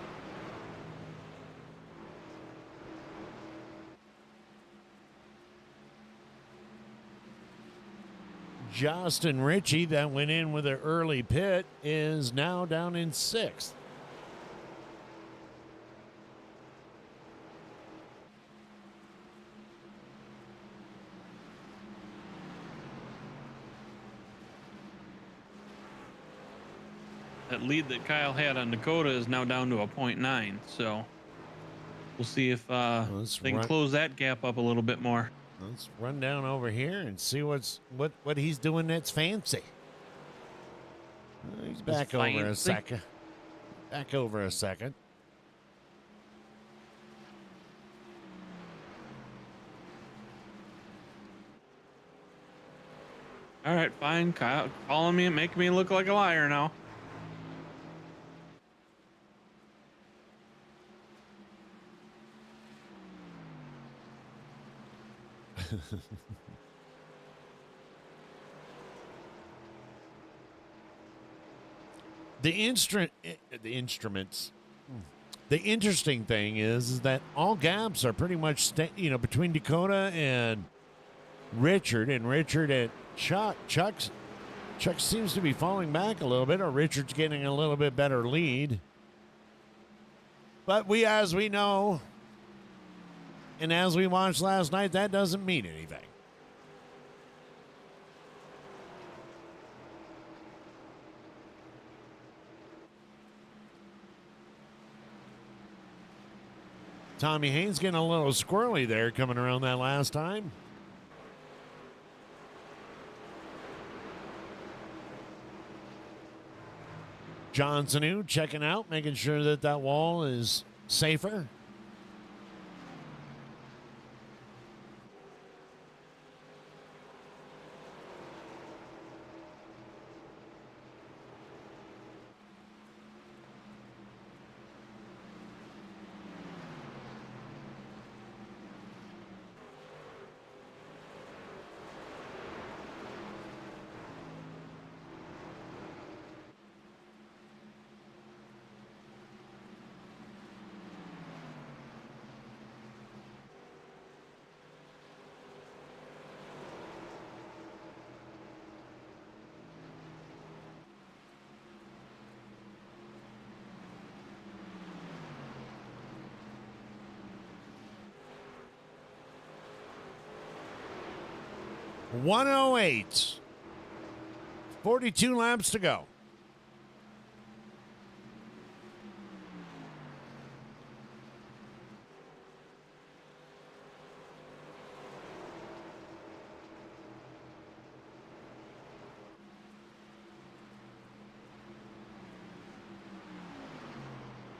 S1: Justin Ritchie, that went in with an early pit, is now down in 6th.
S3: That lead that Kyle had on Dakota is now down to a 0.9. So we'll see if they can close that gap up a little bit more.
S1: Let's run down over here and see what he's doing that's fancy. He's back over a second. Back over a second.
S3: All right, fine. Kyle calling me and making me look like a liar now.
S1: The instruments. The interesting thing is that all gaps are pretty much between Dakota and Richard and Chuck. Chuck seems to be falling back a little bit, or Richard's getting a little bit better lead. But as we know, and as we watched last night, that doesn't mean anything. Tommy Haynes getting a little squirrely there coming around that last time. John Sanu checking out, making sure that wall is safer. .108. 42 laps to go.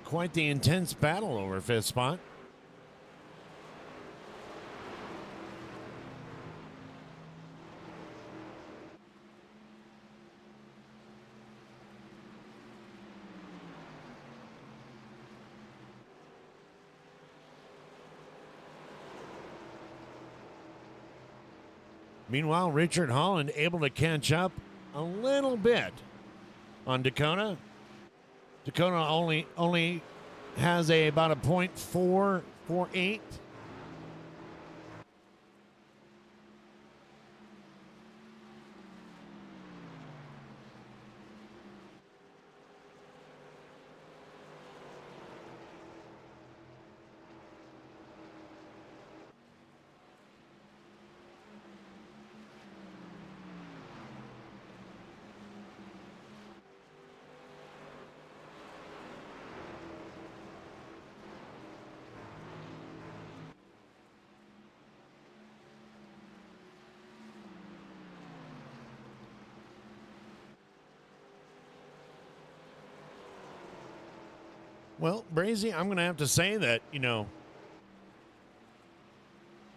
S1: Quite the intense battle over 5th spot. Meanwhile, Richard Holland able to catch up a little bit on Dakota. Dakota only has about a .448. Well, Brazy, I'm going to have to say that,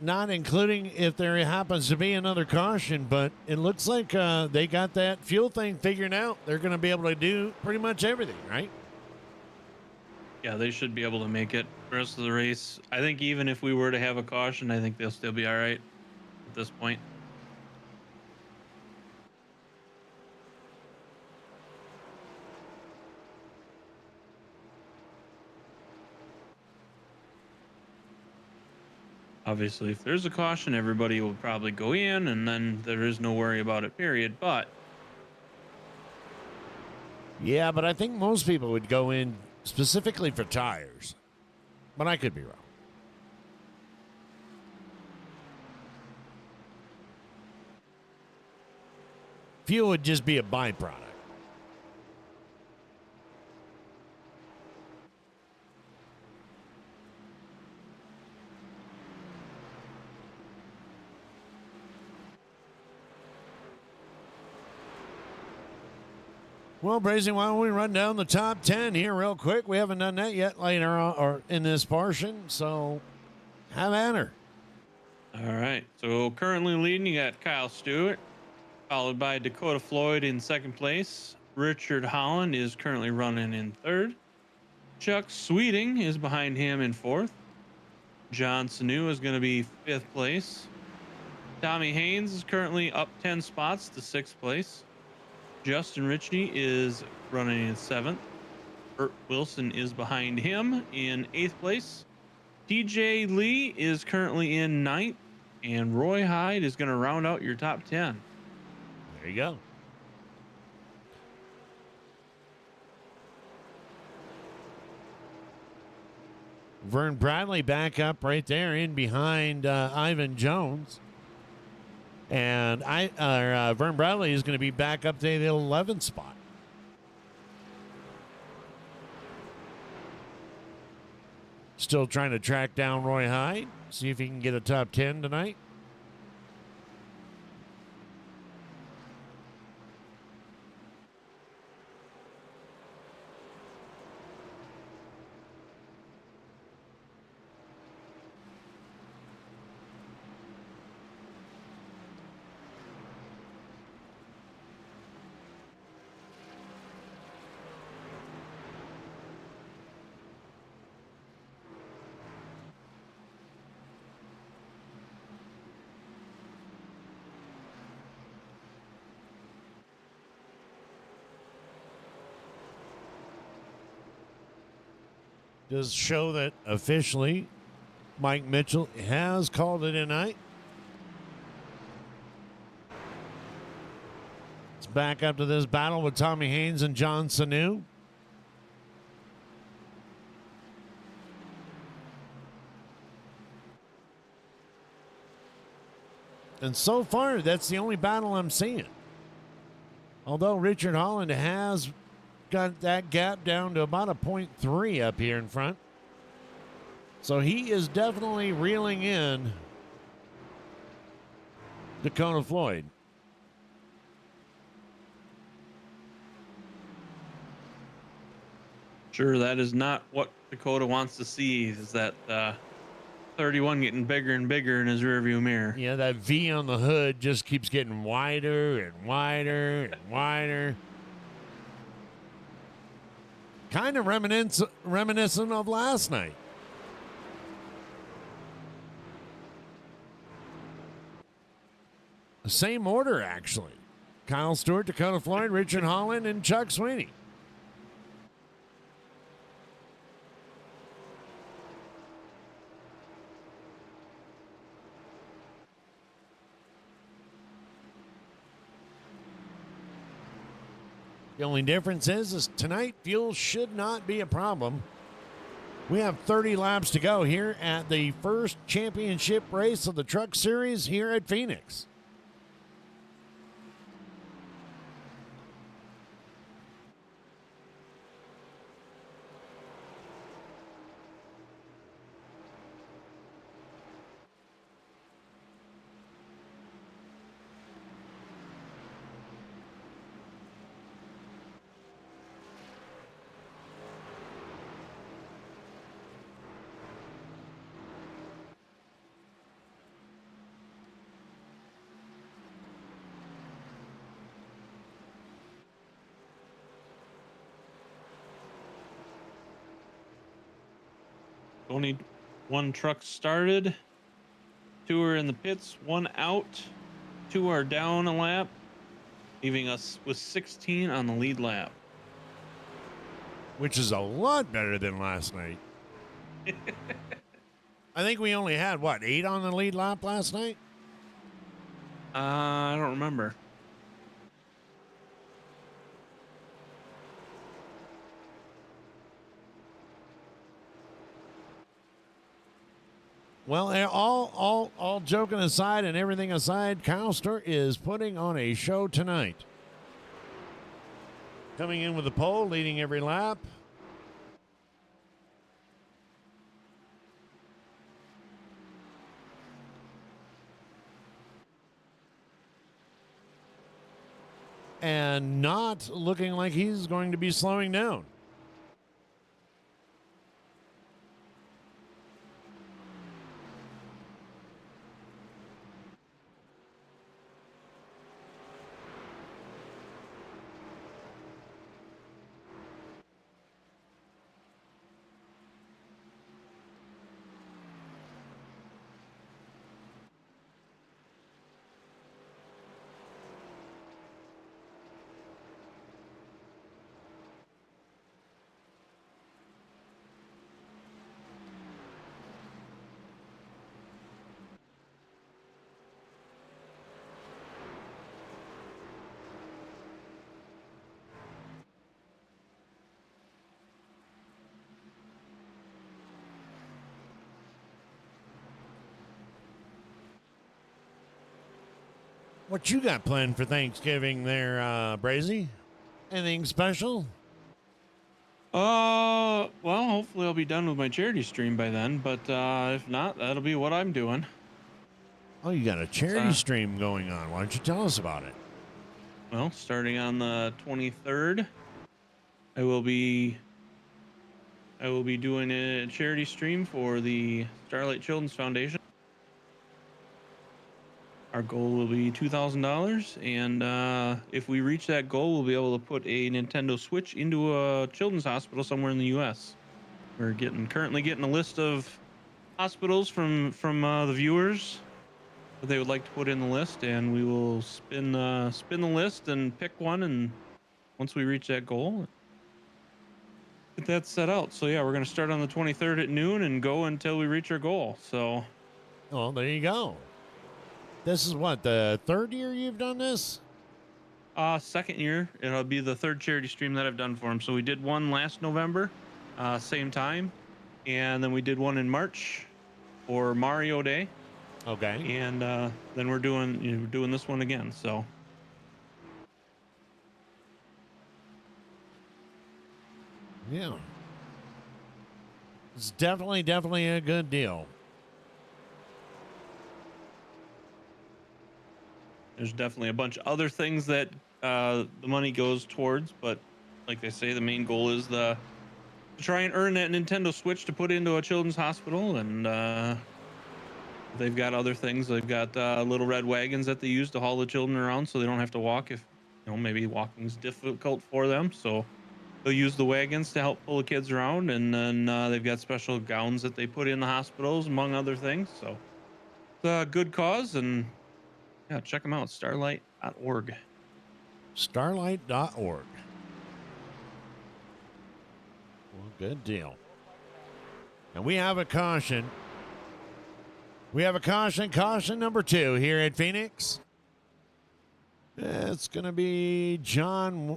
S1: not including if there happens to be another caution, but it looks like they got that fuel thing figured out. They're going to be able to do pretty much everything, right?
S3: Yeah, they should be able to make it the rest of the race. I think even if we were to have a caution, I think they'll still be all right at this point. Obviously, if there's a caution, everybody will probably go in, and then there is no worry about it, period. But
S1: Yeah, but I think most people would go in specifically for tires. But I could be wrong. Fuel would just be a byproduct. Well, Brazy, why don't we run down the top 10 here real quick? We haven't done that yet later on, or in this portion, so have at her.
S3: all right. So currently leading, you got Kyle Stewart, followed by Dakota Floyd in second place. Richard Holland is currently running in third. Chuck Sweeting is behind him in fourth. John Sanu is going to be fifth place. Tommy Haynes is currently up 10 spots to sixth place. Justin Ritchie is running in seventh. Bert Wilson is behind him in eighth place. TJ Lee is currently in ninth. And Roy Hyde is going to round out your top 10.
S1: There you go. Vern Bradley back up right there in behind Ivan Jones. And Vern Bradley is going to be back up to the 11th spot. Still trying to track down Roy Hyde. See if he can get a top 10 tonight. Does show that officially Mike Mitchell has called it a night. It's back up to this battle with Tommy Haynes and John Sanu. And so far, that's the only battle I'm seeing. Although Richard Holland has got that gap down to about a 0.3 up here in front. So he is definitely reeling in Dakota Floyd.
S3: Sure, that is not what Dakota wants to see, is that 31 getting bigger and bigger in his rearview mirror.
S1: Yeah, that V on the hood just keeps getting wider and wider and wider. Kind of reminiscent of last night. The same order, actually. Kyle Stewart, Dakota Floyd, Richard Holland, and Chuck Sweeney. The only difference is tonight fuel should not be a problem. We have 30 laps to go here at the first championship race of the Truck Series here at Phoenix.
S3: Only one truck started. 2 are in the pits, 1 out. 2 are down a lap, leaving us with 16 on the lead lap.
S1: Which is a lot better than last night. I think we only had, what, 8 on the lead lap last night?
S3: I don't remember.
S1: Well, all joking aside and everything aside, Kyle Stewart is putting on a show tonight. Coming in with the pole, leading every lap. And not looking like he's going to be slowing down. What you got planned for Thanksgiving there, Brazy? Anything special?
S3: Well, hopefully I'll be done with my charity stream by then, but if not, that'll be what I'm doing.
S1: Oh, you got a charity
S3: Uh,
S1: stream going on. Why don't you tell us about it?
S3: Well, starting on the 23rd, I will be doing a charity stream for the Starlight Children's Foundation. Our goal will be $2,000, and if we reach that goal, we'll be able to put a Nintendo Switch into a children's hospital somewhere in the U.S. We're currently getting a list of hospitals from the viewers that they would like to put in the list, and we will spin the list and pick one. And once we reach that goal, get that set out. So yeah, we're gonna start on the 23rd at noon and go until we reach our goal. So,
S1: Well, there you go. This is what, the 3rd year you've done this?
S3: second year, it'll be the 3rd charity stream that I've done for them. So we did one last November, same time, and then we did one in March for Mario Day,
S1: Okay.
S3: and then we're doing this one again. So
S1: Yeah. It's definitely a good deal.
S3: there's definitely a bunch of other things that the money goes towards, but like they say, the main goal is to try and earn that Nintendo Switch to put into a children's hospital. And they've got other things. They've got little red wagons that they use to haul the children around, so they don't have to walk if maybe walking's difficult for them. So they'll use the wagons to help pull the kids around, and then they've got special gowns that they put in the hospitals, among other things. So it's a good cause, and yeah, check them out, starlight.org.
S1: Starlight.org. Well, good deal. And we have a caution. We have a caution number 2 here at Phoenix. It's going to be John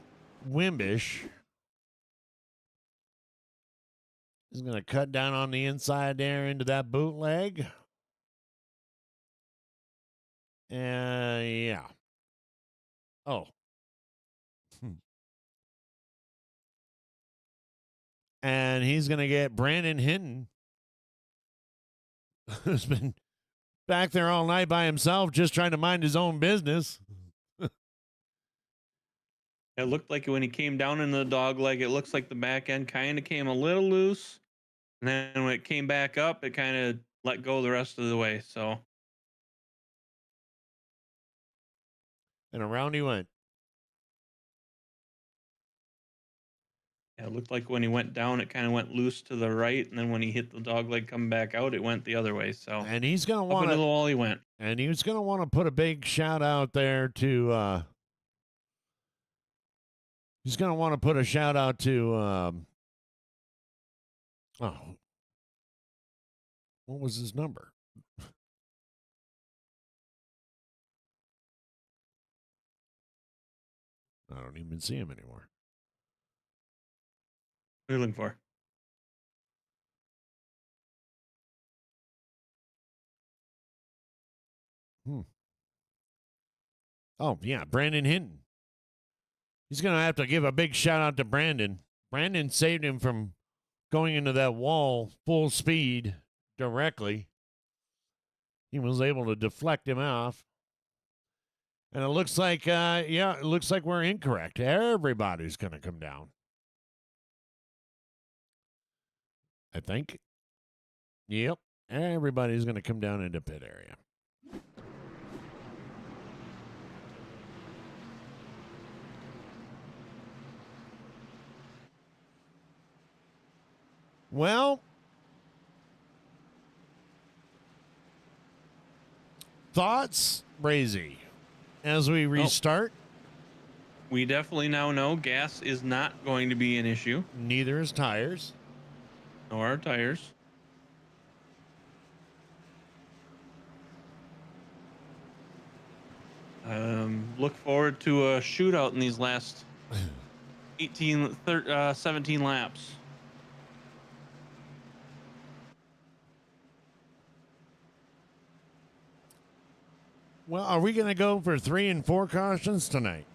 S1: Wimbish. He's going to cut down on the inside there into that bootleg. Yeah. Oh. And he's going to get Brandon Hinton, who's been back there all night by himself just trying to mind his own business.
S3: It looked like when he came down in the dog leg, it looks like the back end kind of came a little loose. And then when it came back up, it kind of let go the rest of the way. So,
S1: And around he went.
S3: yeah, it looked like when he went down, it kind of went loose to the right. And then when he hit the dog leg coming back out, it went the other way. So,
S1: And he's going to
S3: up
S1: want
S3: into the
S1: to.
S3: wall he went.
S1: And he was going to want to put a big shout out there to. He's going to want to put a shout out to. What was his number? I don't even see him anymore.
S3: What are you looking for?
S1: Oh, yeah, Brandon Hinton. He's going to have to give a big shout out to Brandon. Brandon saved him from going into that wall full speed directly. He was able to deflect him off. And it looks like, it looks like we're incorrect. Everybody's going to come down. I think. Yep. Everybody's going to come down into pit area. Well, thoughts, Brazy, as we restart?
S3: We definitely now know gas is not going to be an issue.
S1: Neither is tires.
S3: Nor our tires. Look forward to a shootout in these last 17 laps.
S1: Well, are we going to go for 3 and 4 cautions tonight?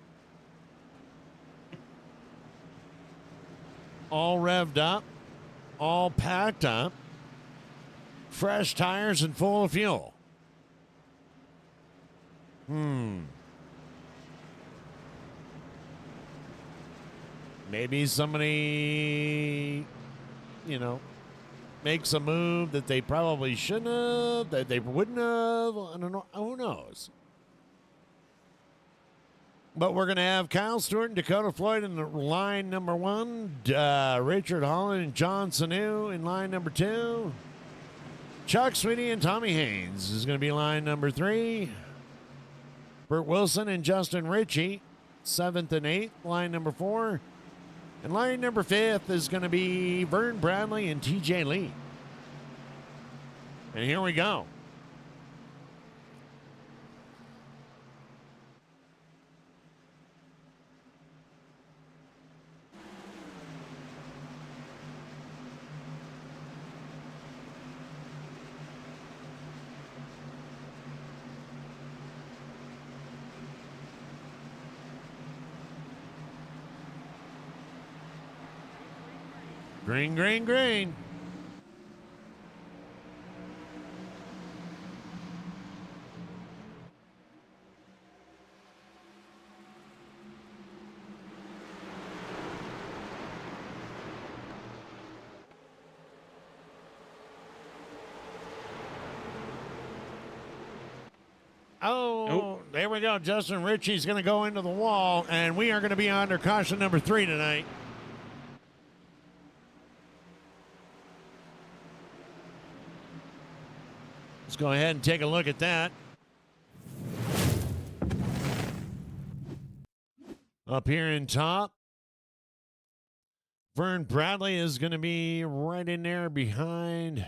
S1: All revved up, all packed up, fresh tires and full of fuel. Maybe somebody, makes a move that they probably shouldn't have, that they wouldn't have. I don't know. Who knows? But we're going to have Kyle Stewart and Dakota Floyd in the line number 1. Richard Holland and John Sanu in line number 2. Chuck Sweeney and Tommy Haynes is going to be line number 3. Bert Wilson and Justin Ritchie, 7th and 8th, line number 4. And line number 5th is going to be Vern Bradley and TJ Lee. And here we go. Green, green, green. Oh, nope. There we go. Justin Ritchie's going to go into the wall, and we are going to be under caution number 3 tonight. Let's go ahead and take a look at that. Up here in top, Vern Bradley is going to be right in there behind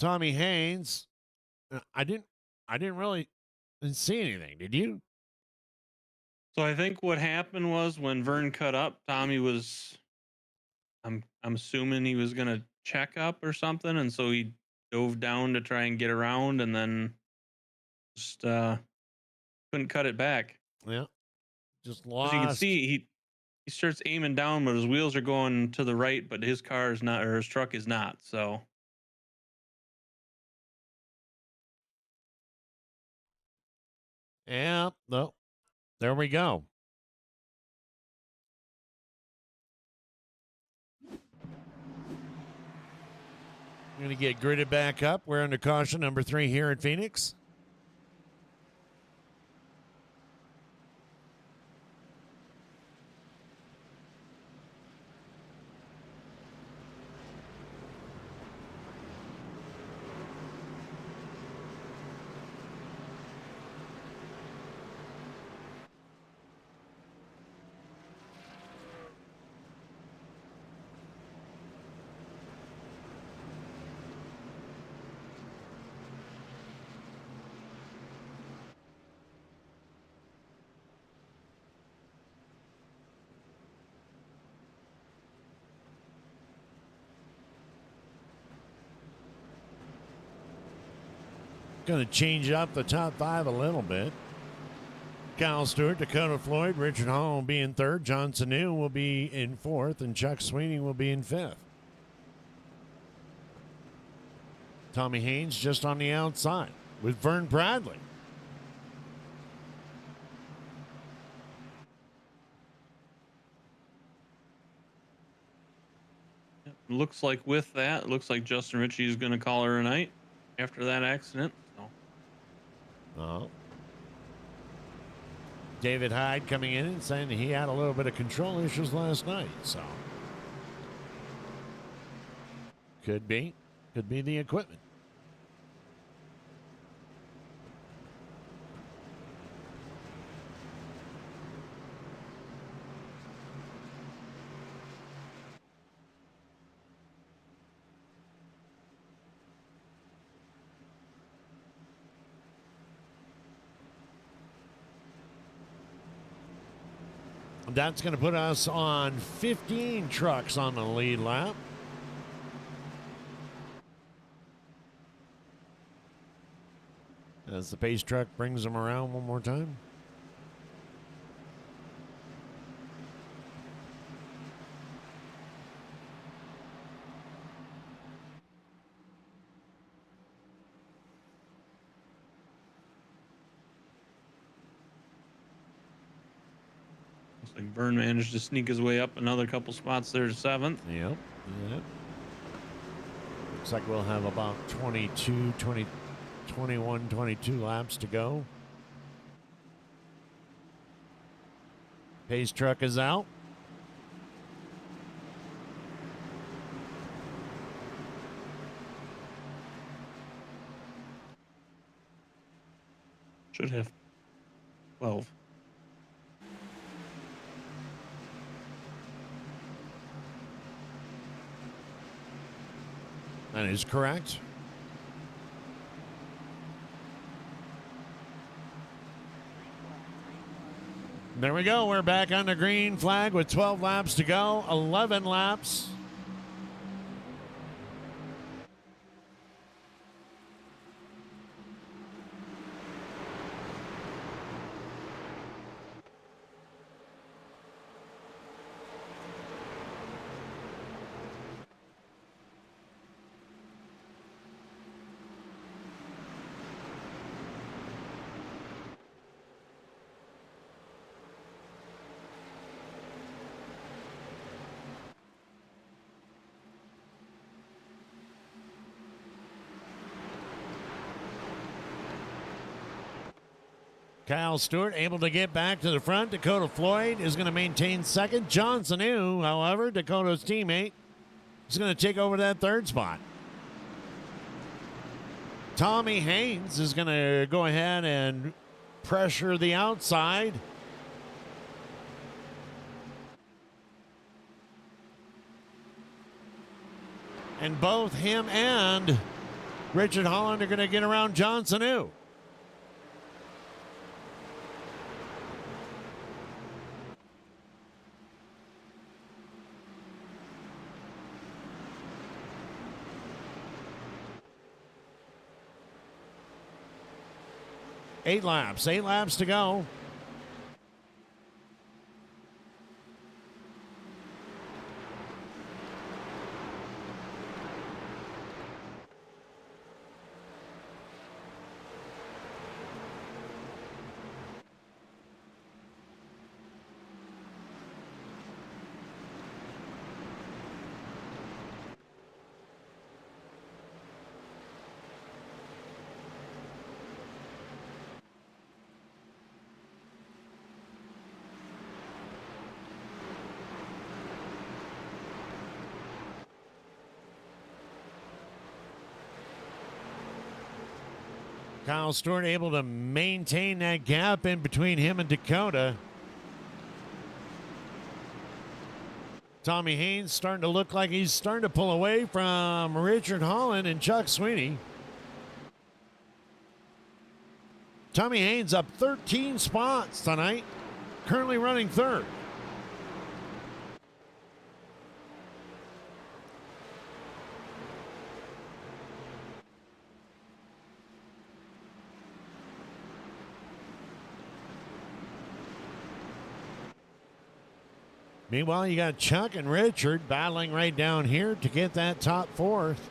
S1: Tommy Haynes. I didn't really see anything. Did you?
S3: So I think what happened was when Vern cut up, Tommy was, I'm assuming he was going to check up or something, and so he dove down to try and get around, and then just couldn't cut it back.
S1: Yeah, just lost.
S3: As you can see, he starts aiming down, but his wheels are going to the right, but his car is not, or his truck is not. So
S1: yeah, no, there we go. Going to get gridded back up. We're under caution number 3 here at Phoenix. Going to change up the top 5 a little bit. Kyle Stewart, Dakota Floyd, Richard Hall will be in 3rd. John Sanu will be in 4th, and Chuck Sweeney will be in 5th. Tommy Haynes just on the outside with Vern Bradley.
S3: Looks like with that, it looks like Justin Ritchie is going to call her a night after that accident. So.
S1: Oh. David Hyde coming in and saying that he had a little bit of control issues last night. So could be the equipment. That's going to put us on 15 trucks on the lead lap. As the pace truck brings them around one more time.
S3: Looks like Vern managed to sneak his way up another couple spots there to 7th.
S1: Yep. Looks like we'll have about 21, 22 laps to go. Pace truck is out.
S3: Should have 12.
S1: That is correct. There we go. We're back on the green flag with 12 laps to go. 11 laps. Kyle Stewart able to get back to the front. Dakota Floyd is going to maintain 2nd. John Sanu, however, Dakota's teammate, is going to take over that 3rd spot. Tommy Haynes is going to go ahead and pressure the outside. And both him and Richard Holland are going to get around John Sanu. Eight laps to go. Kyle Stewart able to maintain that gap in between him and Dakota. Tommy Haynes starting to look like he's starting to pull away from Richard Holland and Chuck Sweeney. Tommy Haynes up 13 spots tonight, currently running 3rd. Meanwhile, you got Chuck and Richard battling right down here to get that top fourth.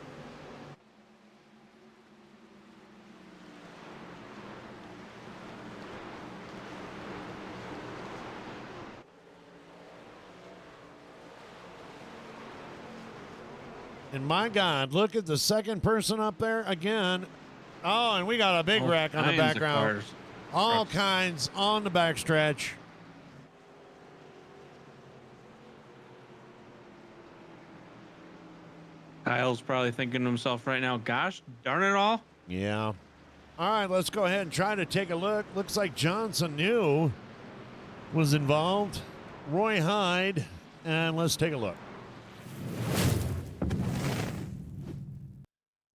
S1: And my God, look at the second person up there again. Oh, and we got a big wreck on the background. All kinds on the backstretch.
S3: Kyle's probably thinking to himself right now, gosh, darn it all.
S1: Yeah. All right, let's go ahead and try to take a look. Looks like Johnson New was involved. Roy Hyde. And let's take a look.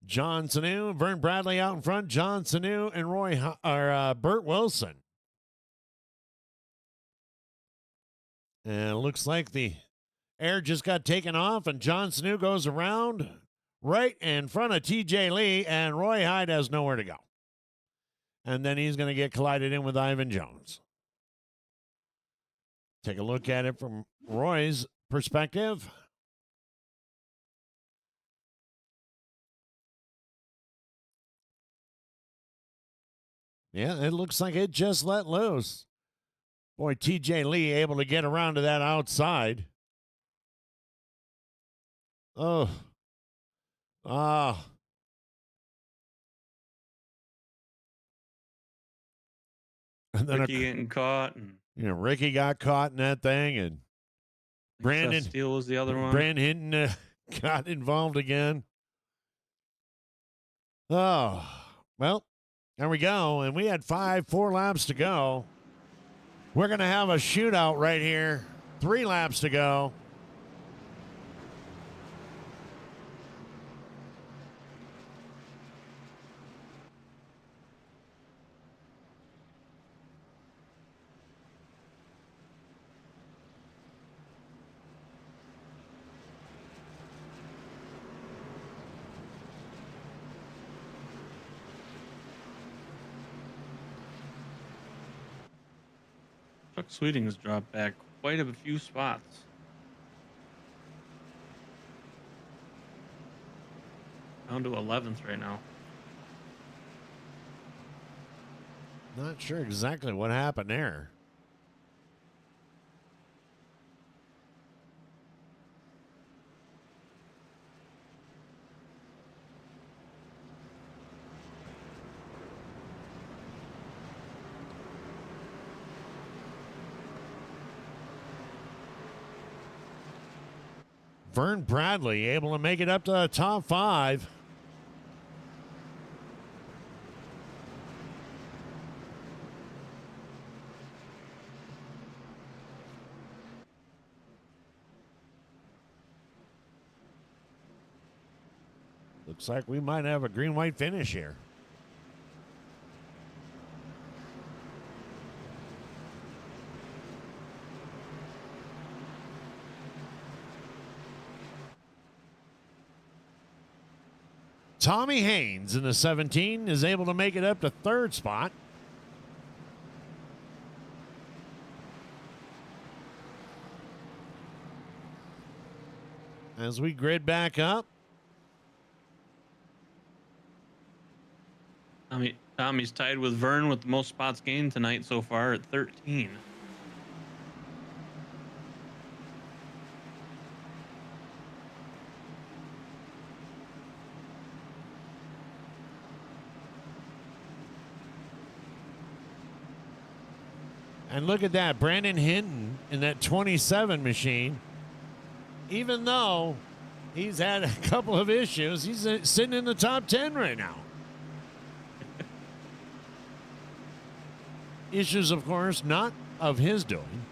S1: John Sanu, Vern Bradley out in front, John Sanu and Burt Wilson. And it looks like the air just got taken off, and John Sanu goes around right in front of TJ Lee, and Roy Hyde has nowhere to go. And then he's going to get collided in with Ivan Jones. Take a look at it from Roy's perspective. Yeah, it looks like it just let loose. Boy, TJ Lee able to get around to that outside. Oh. Ah. And then
S3: Ricky getting caught. And
S1: Ricky got caught in that thing, and Brandon
S3: Steele was the other one.
S1: Brandon Hinton got involved again. Oh, well, there we go. And we had 4 laps to go. We're going to have a shootout right here. 3 laps to go.
S3: Chuck Sweeting has dropped back quite a few spots. Down to 11th right now.
S1: Not sure exactly what happened there. Vern Bradley able to make it up to the top 5. Looks like we might have a green-white finish here. Tommy Haynes in the 17 is able to make it up to 3rd spot. As we grid back up.
S3: Tommy's tied with Vern with the most spots gained tonight so far at 13.
S1: And look at that, Brandon Hinton in that 27 machine. Even though he's had a couple of issues, he's sitting in the top 10 right now. Issues, of course, not of his doing.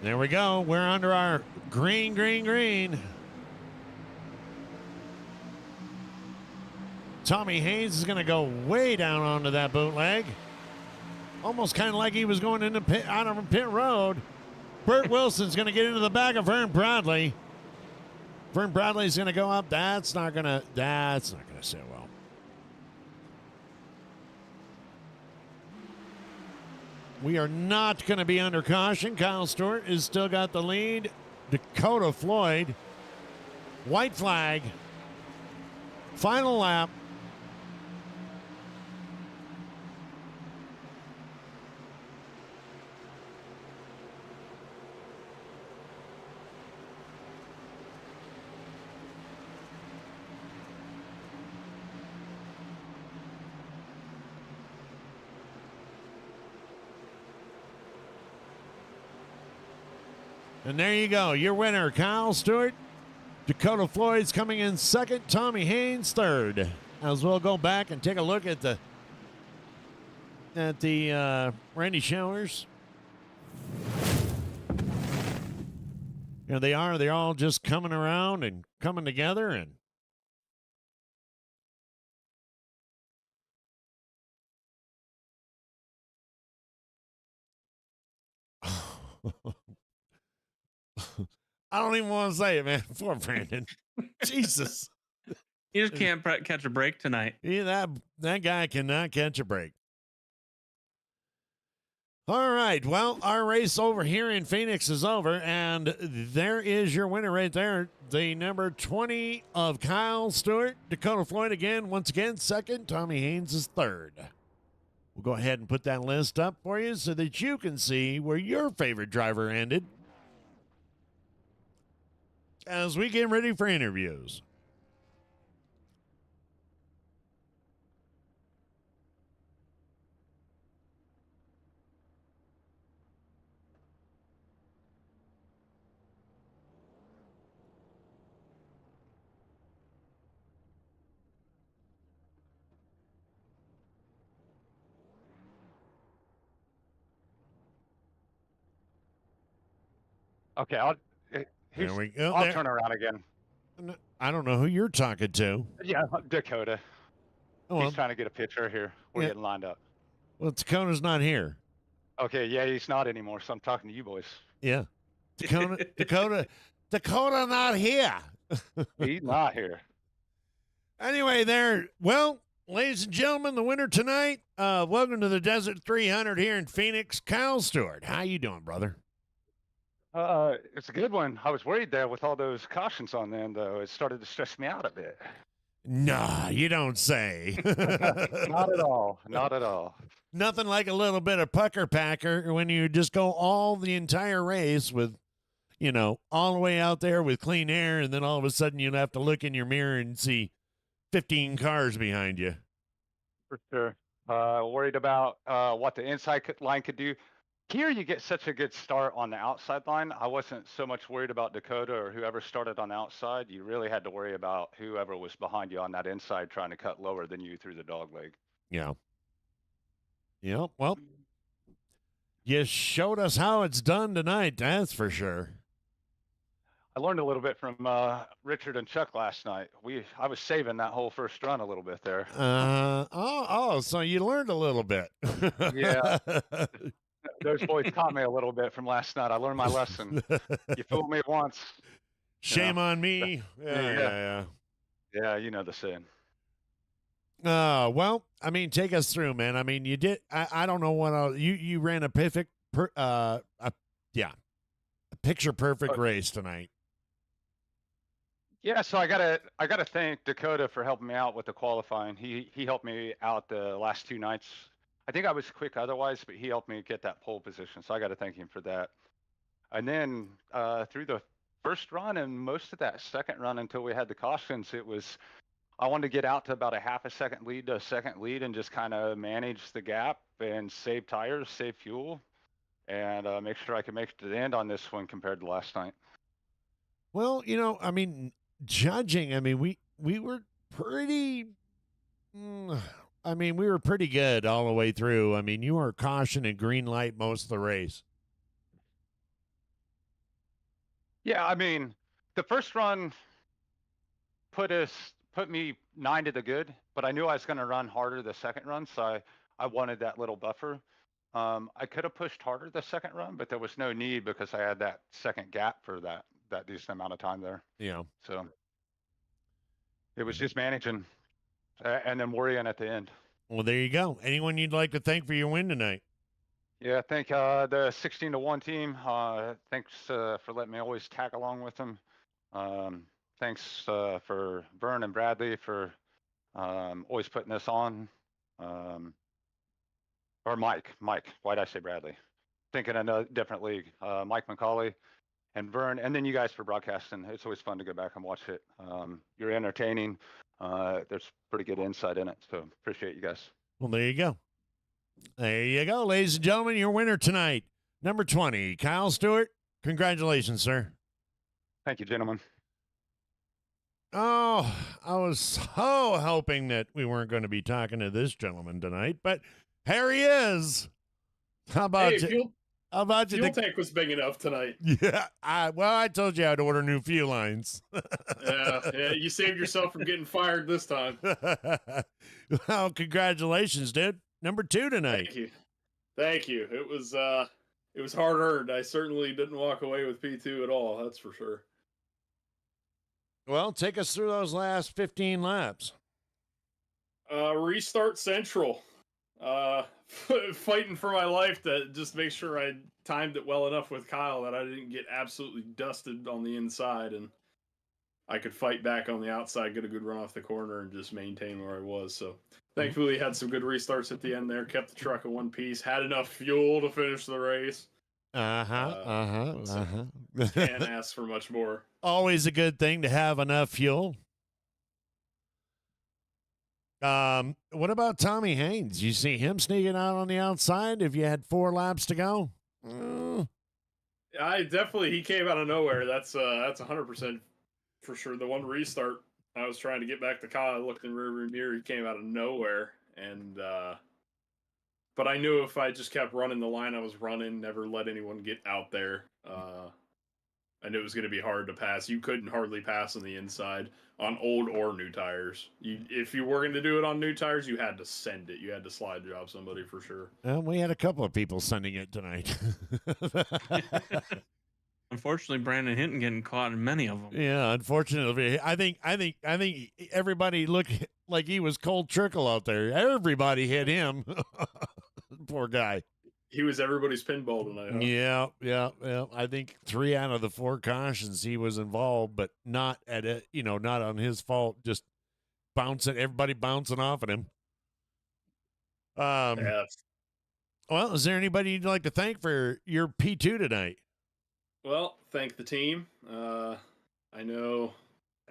S1: There we go. We're under our green, green, green. Tommy Haynes is going to go way down onto that bootleg. Almost kind of like he was going into out of pit road. Burt Wilson's going to get into the back of Vern Bradley. Vern Bradley's going to go up. That's not going to sit well. We are not going to be under caution. Kyle Stewart has still got the lead. Dakota Floyd, white flag, final lap. And there you go. Your winner, Kyle Stewart. Dakota Floyd's coming in second. Tommy Haynes third. As we'll go back and take a look at the Randy Showers. Here they are. They're all just coming around and coming together and I don't even want to say it, man. Poor Brandon. Jesus.
S3: You just can't catch a break tonight.
S1: Yeah, that guy cannot catch a break. All right. Well, our race over here in Phoenix is over, and there is your winner right there. The number 20 of Kyle Stewart. Dakota Floyd again, once again, second. Tommy Haynes is third. We'll go ahead and put that list up for you so that you can see where your favorite driver ended as we get ready for interviews.
S5: Okay,
S1: There we go.
S5: I'll turn around again.
S1: I don't know who you're talking to.
S5: Yeah, Dakota.
S1: Oh, well,
S5: He's trying to get a picture here. We're getting lined up.
S1: well, Dakota's not here.
S5: Okay, yeah, he's not anymore, so I'm talking to you boys.
S1: Yeah. Dakota not here.
S5: He's not here.
S1: Anyway, well, ladies and gentlemen, the winner tonight, welcome to the Desert 300 here in Phoenix, Kyle Stewart. How you doing, brother?
S5: It's a good one. I was worried there with all those cautions on them, though. It started to stress me out a bit.
S1: Nah, you don't say.
S5: Not at all. Not at all.
S1: Nothing like a little bit of pucker packer when you just go all the entire race with, all the way out there with clean air, and then all of a sudden you'll have to look in your mirror and see 15 cars behind you.
S5: For sure. Worried about what the inside line could do. Here you get such a good start on the outside line. I wasn't so much worried about Dakota or whoever started on the outside. You really had to worry about whoever was behind you on that inside trying to cut lower than you through the dog leg.
S1: Yeah. Yeah, well, you showed us how it's done tonight, that's for sure.
S5: I learned a little bit from Richard and Chuck last night. I was saving that whole first run a little bit there.
S1: So you learned a little bit.
S5: Yeah. Those boys taught me a little bit from last night. I learned my lesson. You fooled me once.
S1: Shame on me. Yeah.
S5: Yeah, you know the saying.
S1: Well, I mean, take us through, man. I mean, you did. I don't know what else. You ran a perfect, a picture perfect race tonight.
S5: Yeah, so I gotta thank Dakota for helping me out with the qualifying. He helped me out the last two nights. I think I was quick otherwise, but he helped me get that pole position. So I got to thank him for that. And then through the first run and most of that second run until we had the cautions, I wanted to get out to about a half a second lead to a second lead and just kind of manage the gap and save tires, save fuel, and make sure I could make it to the end on this one compared to last night.
S1: Well, I mean, judging, I mean, we were pretty. We were pretty good all the way through. I mean, you were caution and green light most of the race.
S5: Yeah, I mean, the first run put me 9 to the good, but I knew I was going to run harder the second run, so I wanted that little buffer. I could have pushed harder the second run, but there was no need because I had that second gap for that decent amount of time there.
S1: Yeah.
S5: So it was just managing and then worrying at the end.
S1: Well, there you go. Anyone you'd like to thank for your win tonight?
S5: Yeah, thank the 16-1 team. Thanks for letting me always tag along with them. Thanks for Vern and Bradley for always putting this on. Or Mike. Why'd I say Bradley? Thinking in a different league. Mike McCauley and Vern, and then you guys for broadcasting. It's always fun to go back and watch it. You're entertaining. There's pretty good insight in it, so appreciate you guys.
S1: Well, there you go. There you go, ladies and gentlemen. Your winner tonight, number 20, Kyle Stewart. Congratulations, sir.
S5: Thank you, gentlemen.
S1: Oh, I was so hoping that we weren't going to be talking to this gentleman tonight, but here he is. How about you? How about you?
S6: Fuel tank was big enough tonight.
S1: Yeah, I told you I'd order new fuel lines.
S6: Yeah, you saved yourself from getting fired this time.
S1: Well, congratulations, dude. Number 2 tonight.
S6: Thank you. It was hard earned. I certainly didn't walk away with P2 at all. That's for sure.
S1: Well, take us through those last 15 laps.
S6: Restart Central. Fighting for my life to just make sure I timed it well enough with Kyle that I didn't get absolutely dusted on the inside, and I could fight back on the outside, get a good run off the corner, and just maintain where I was. So thankfully had some good restarts at the end there, kept the truck in one piece, had enough fuel to finish the race.
S1: Can't
S6: ask for much more.
S1: Always a good thing to have enough fuel. What about Tommy Haynes? You see him sneaking out on the outside if you had 4 laps to go?
S6: He came out of nowhere. That's 100% for sure. The one restart, I was trying to get back to Kyle. I looked in the rearview mirror. He came out of nowhere, and but I knew if I just kept running the line I was running, never let anyone get out there, I knew it was going to be hard to pass. You couldn't hardly pass on the inside on old or new tires. If you were going to do it on new tires, you had to send it. You had to slide job somebody for sure.
S1: We had a couple of people sending it tonight.
S3: Unfortunately, Brandon Hinton getting caught in many of them.
S1: Yeah, unfortunately, I think everybody looked like he was cold trickle out there. Everybody hit him. Poor guy.
S6: He was everybody's pinball tonight. Huh?
S1: Yeah. I think 3 out of the 4 cautions he was involved, but not not on his fault. Just everybody bouncing off at him.
S6: Yes.
S1: Well, is there anybody you'd like to thank for your P2 tonight?
S6: Well, thank the team. I know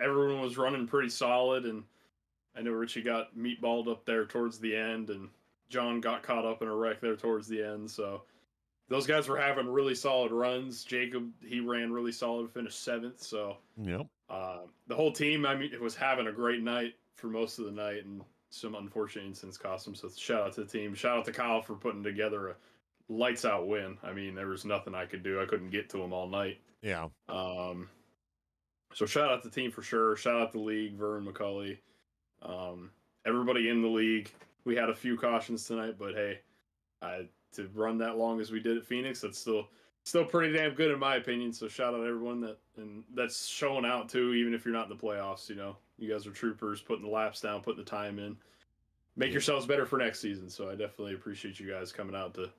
S6: everyone was running pretty solid, and I know Richie got meatballed up there towards the end, and John got caught up in a wreck there towards the end. So those guys were having really solid runs. Jacob, he ran really solid, finished 7th. So
S1: yep.
S6: The whole team, it was having a great night for most of the night, and some unfortunate incidents cost them. So shout out to the team. Shout out to Kyle for putting together a lights out win. There was nothing I could do. I couldn't get to him all night.
S1: Yeah.
S6: So shout out to the team for sure. Shout out to the league, Vern, McCauley, everybody in the league. We had a few cautions tonight, but hey, to run that long as we did at Phoenix, that's still pretty damn good in my opinion. So shout out to everyone that's showing out too, even if you're not in the playoffs. You guys are troopers, putting the laps down, putting the time in. Make yourselves better for next season. So I definitely appreciate you guys coming out to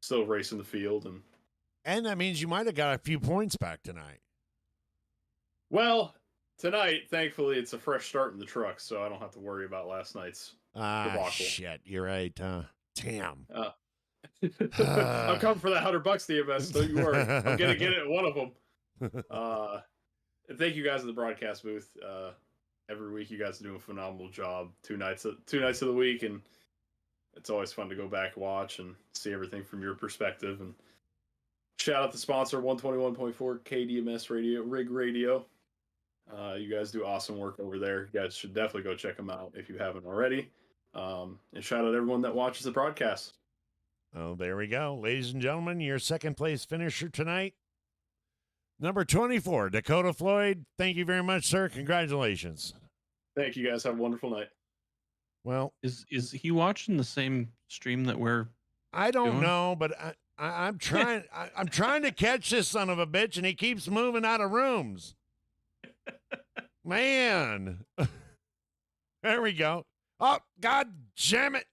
S6: still race in the field,
S1: and that means you might have got a few points back tonight.
S6: Well, tonight, thankfully, it's a fresh start in the truck, so I don't have to worry about last night's debacle. Shit,
S1: you're right. Damn.
S6: I'm coming for that $100 DMS. Don't you worry. I'm gonna get it at one of them. And thank you guys at the broadcast booth. Every week, you guys do a phenomenal job. 2 nights of the week, and it's always fun to go back, watch, and see everything from your perspective. And shout out to sponsor 121.4 KDMS Radio, Rig Radio. You guys do awesome work over there. You guys should definitely go check them out if you haven't already. And shout out to everyone that watches the broadcast.
S1: Oh, there we go. Ladies and gentlemen, your second place finisher tonight, number 24, Dakota Floyd. Thank you very much, sir. Congratulations.
S6: Thank you, guys. Have a wonderful night.
S1: Well,
S3: is he watching the same stream that we're
S1: I don't
S3: doing?
S1: know, but I'm trying I'm trying to catch this son of a bitch, and he keeps moving out of rooms. Man. There we go. Oh, God damn it.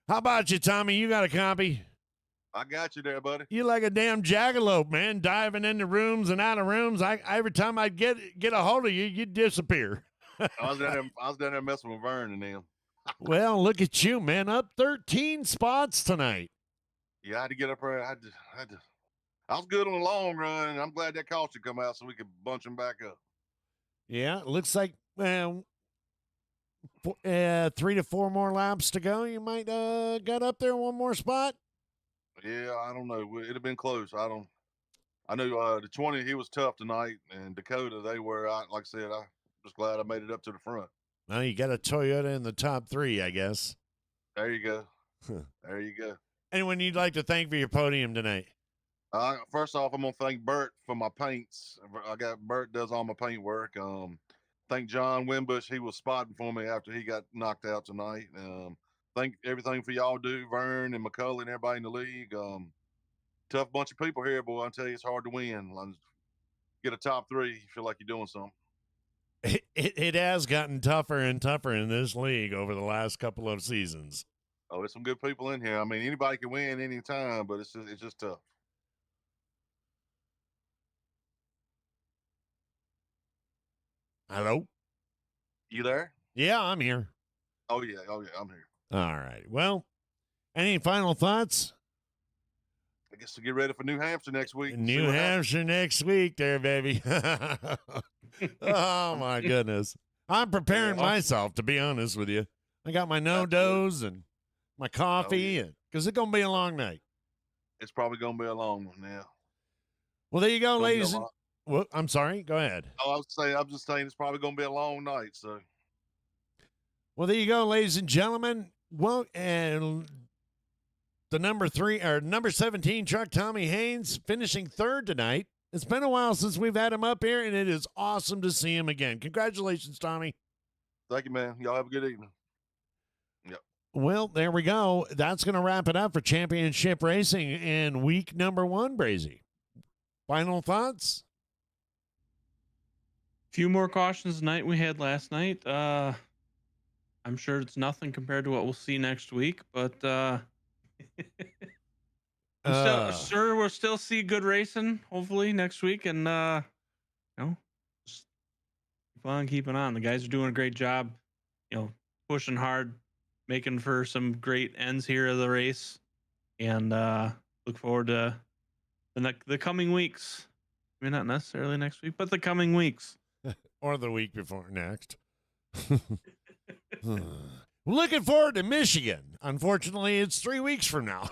S1: How about you, Tommy? You got a copy?
S7: I got you there, buddy.
S1: You like a damn jackalope, man, diving into rooms and out of rooms. Every time I'd get a hold of you, you'd disappear.
S7: I was down there messing with Vern and them.
S1: Well, look at you, man. Up 13 spots tonight.
S7: Yeah, I had to get up there. I was good on the long run, and I'm glad that caution come out so we could bunch them back up.
S1: Yeah, it looks like 3 to 4 more laps to go. You might get up there one more spot.
S7: Yeah, I don't know. It'd have been close. I know the 20, he was tough tonight, and Dakota, they were. Like I said, I'm just glad I made it up to the front.
S1: Well, you got a Toyota in the top 3, I guess.
S7: There you go. There you go.
S1: Anyone you'd like to thank for your podium tonight?
S7: First off, I'm gonna thank Bert for my paints. Bert does all my paint work. Thank John Wimbush. He was spotting for me after he got knocked out tonight. Thank everything for y'all do, Vern and McCully and everybody in the league. Tough bunch of people here, boy. I tell you, it's hard to win. Get a top 3, you feel like you're doing something.
S1: It has gotten tougher and tougher in this league over the last couple of seasons.
S7: Oh, there's some good people in here. I mean, anybody can win anytime, but it's just tough.
S1: Hello?
S7: You there?
S1: Yeah, I'm here.
S7: Oh yeah, I'm here.
S1: All right. Well, any final thoughts?
S7: I guess to get ready for New Hampshire next week.
S1: New Hampshire next week there, baby. Oh, my goodness. I'm preparing myself, to be honest with you. I got my no-dos and my coffee because it's going to be a long night.
S7: It's probably going to be a long one now.
S1: Well, there you go, ladies. Well, I'm sorry. Go ahead.
S7: Oh, I'm just saying it's probably going to be a long night. So.
S1: Well, there you go, ladies and gentlemen. Well, and the number 17 truck, Tommy Haynes, finishing 3rd tonight. It's been a while since we've had him up here, and it is awesome to see him again. Congratulations, Tommy.
S7: Thank you, man. Y'all have a good evening. Yep.
S1: Well, there we go. That's going to wrap it up for championship racing in week number 1, Brazy. Final thoughts?
S3: Few more cautions tonight we had last night. I'm sure it's nothing compared to what we'll see next week, but I'm sure we'll still see good racing hopefully next week, and just keep on keeping on. The guys are doing a great job, pushing hard, making for some great ends here of the race, and look forward to the coming weeks. I mean, not necessarily next week, but the coming weeks.
S1: Or the week before next. Looking forward to Michigan. Unfortunately, it's 3 weeks from now.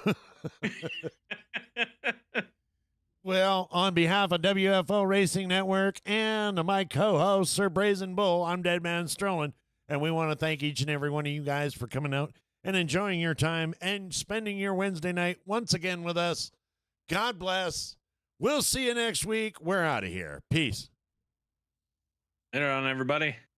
S1: Well, on behalf of WFO Racing Network and my co-host, Sir Brazen Bull, I'm Deadman Strolling, and we want to thank each and every one of you guys for coming out and enjoying your time and spending your Wednesday night once again with us. God bless. We'll see you next week. We're out of here. Peace.
S3: Later on, everybody.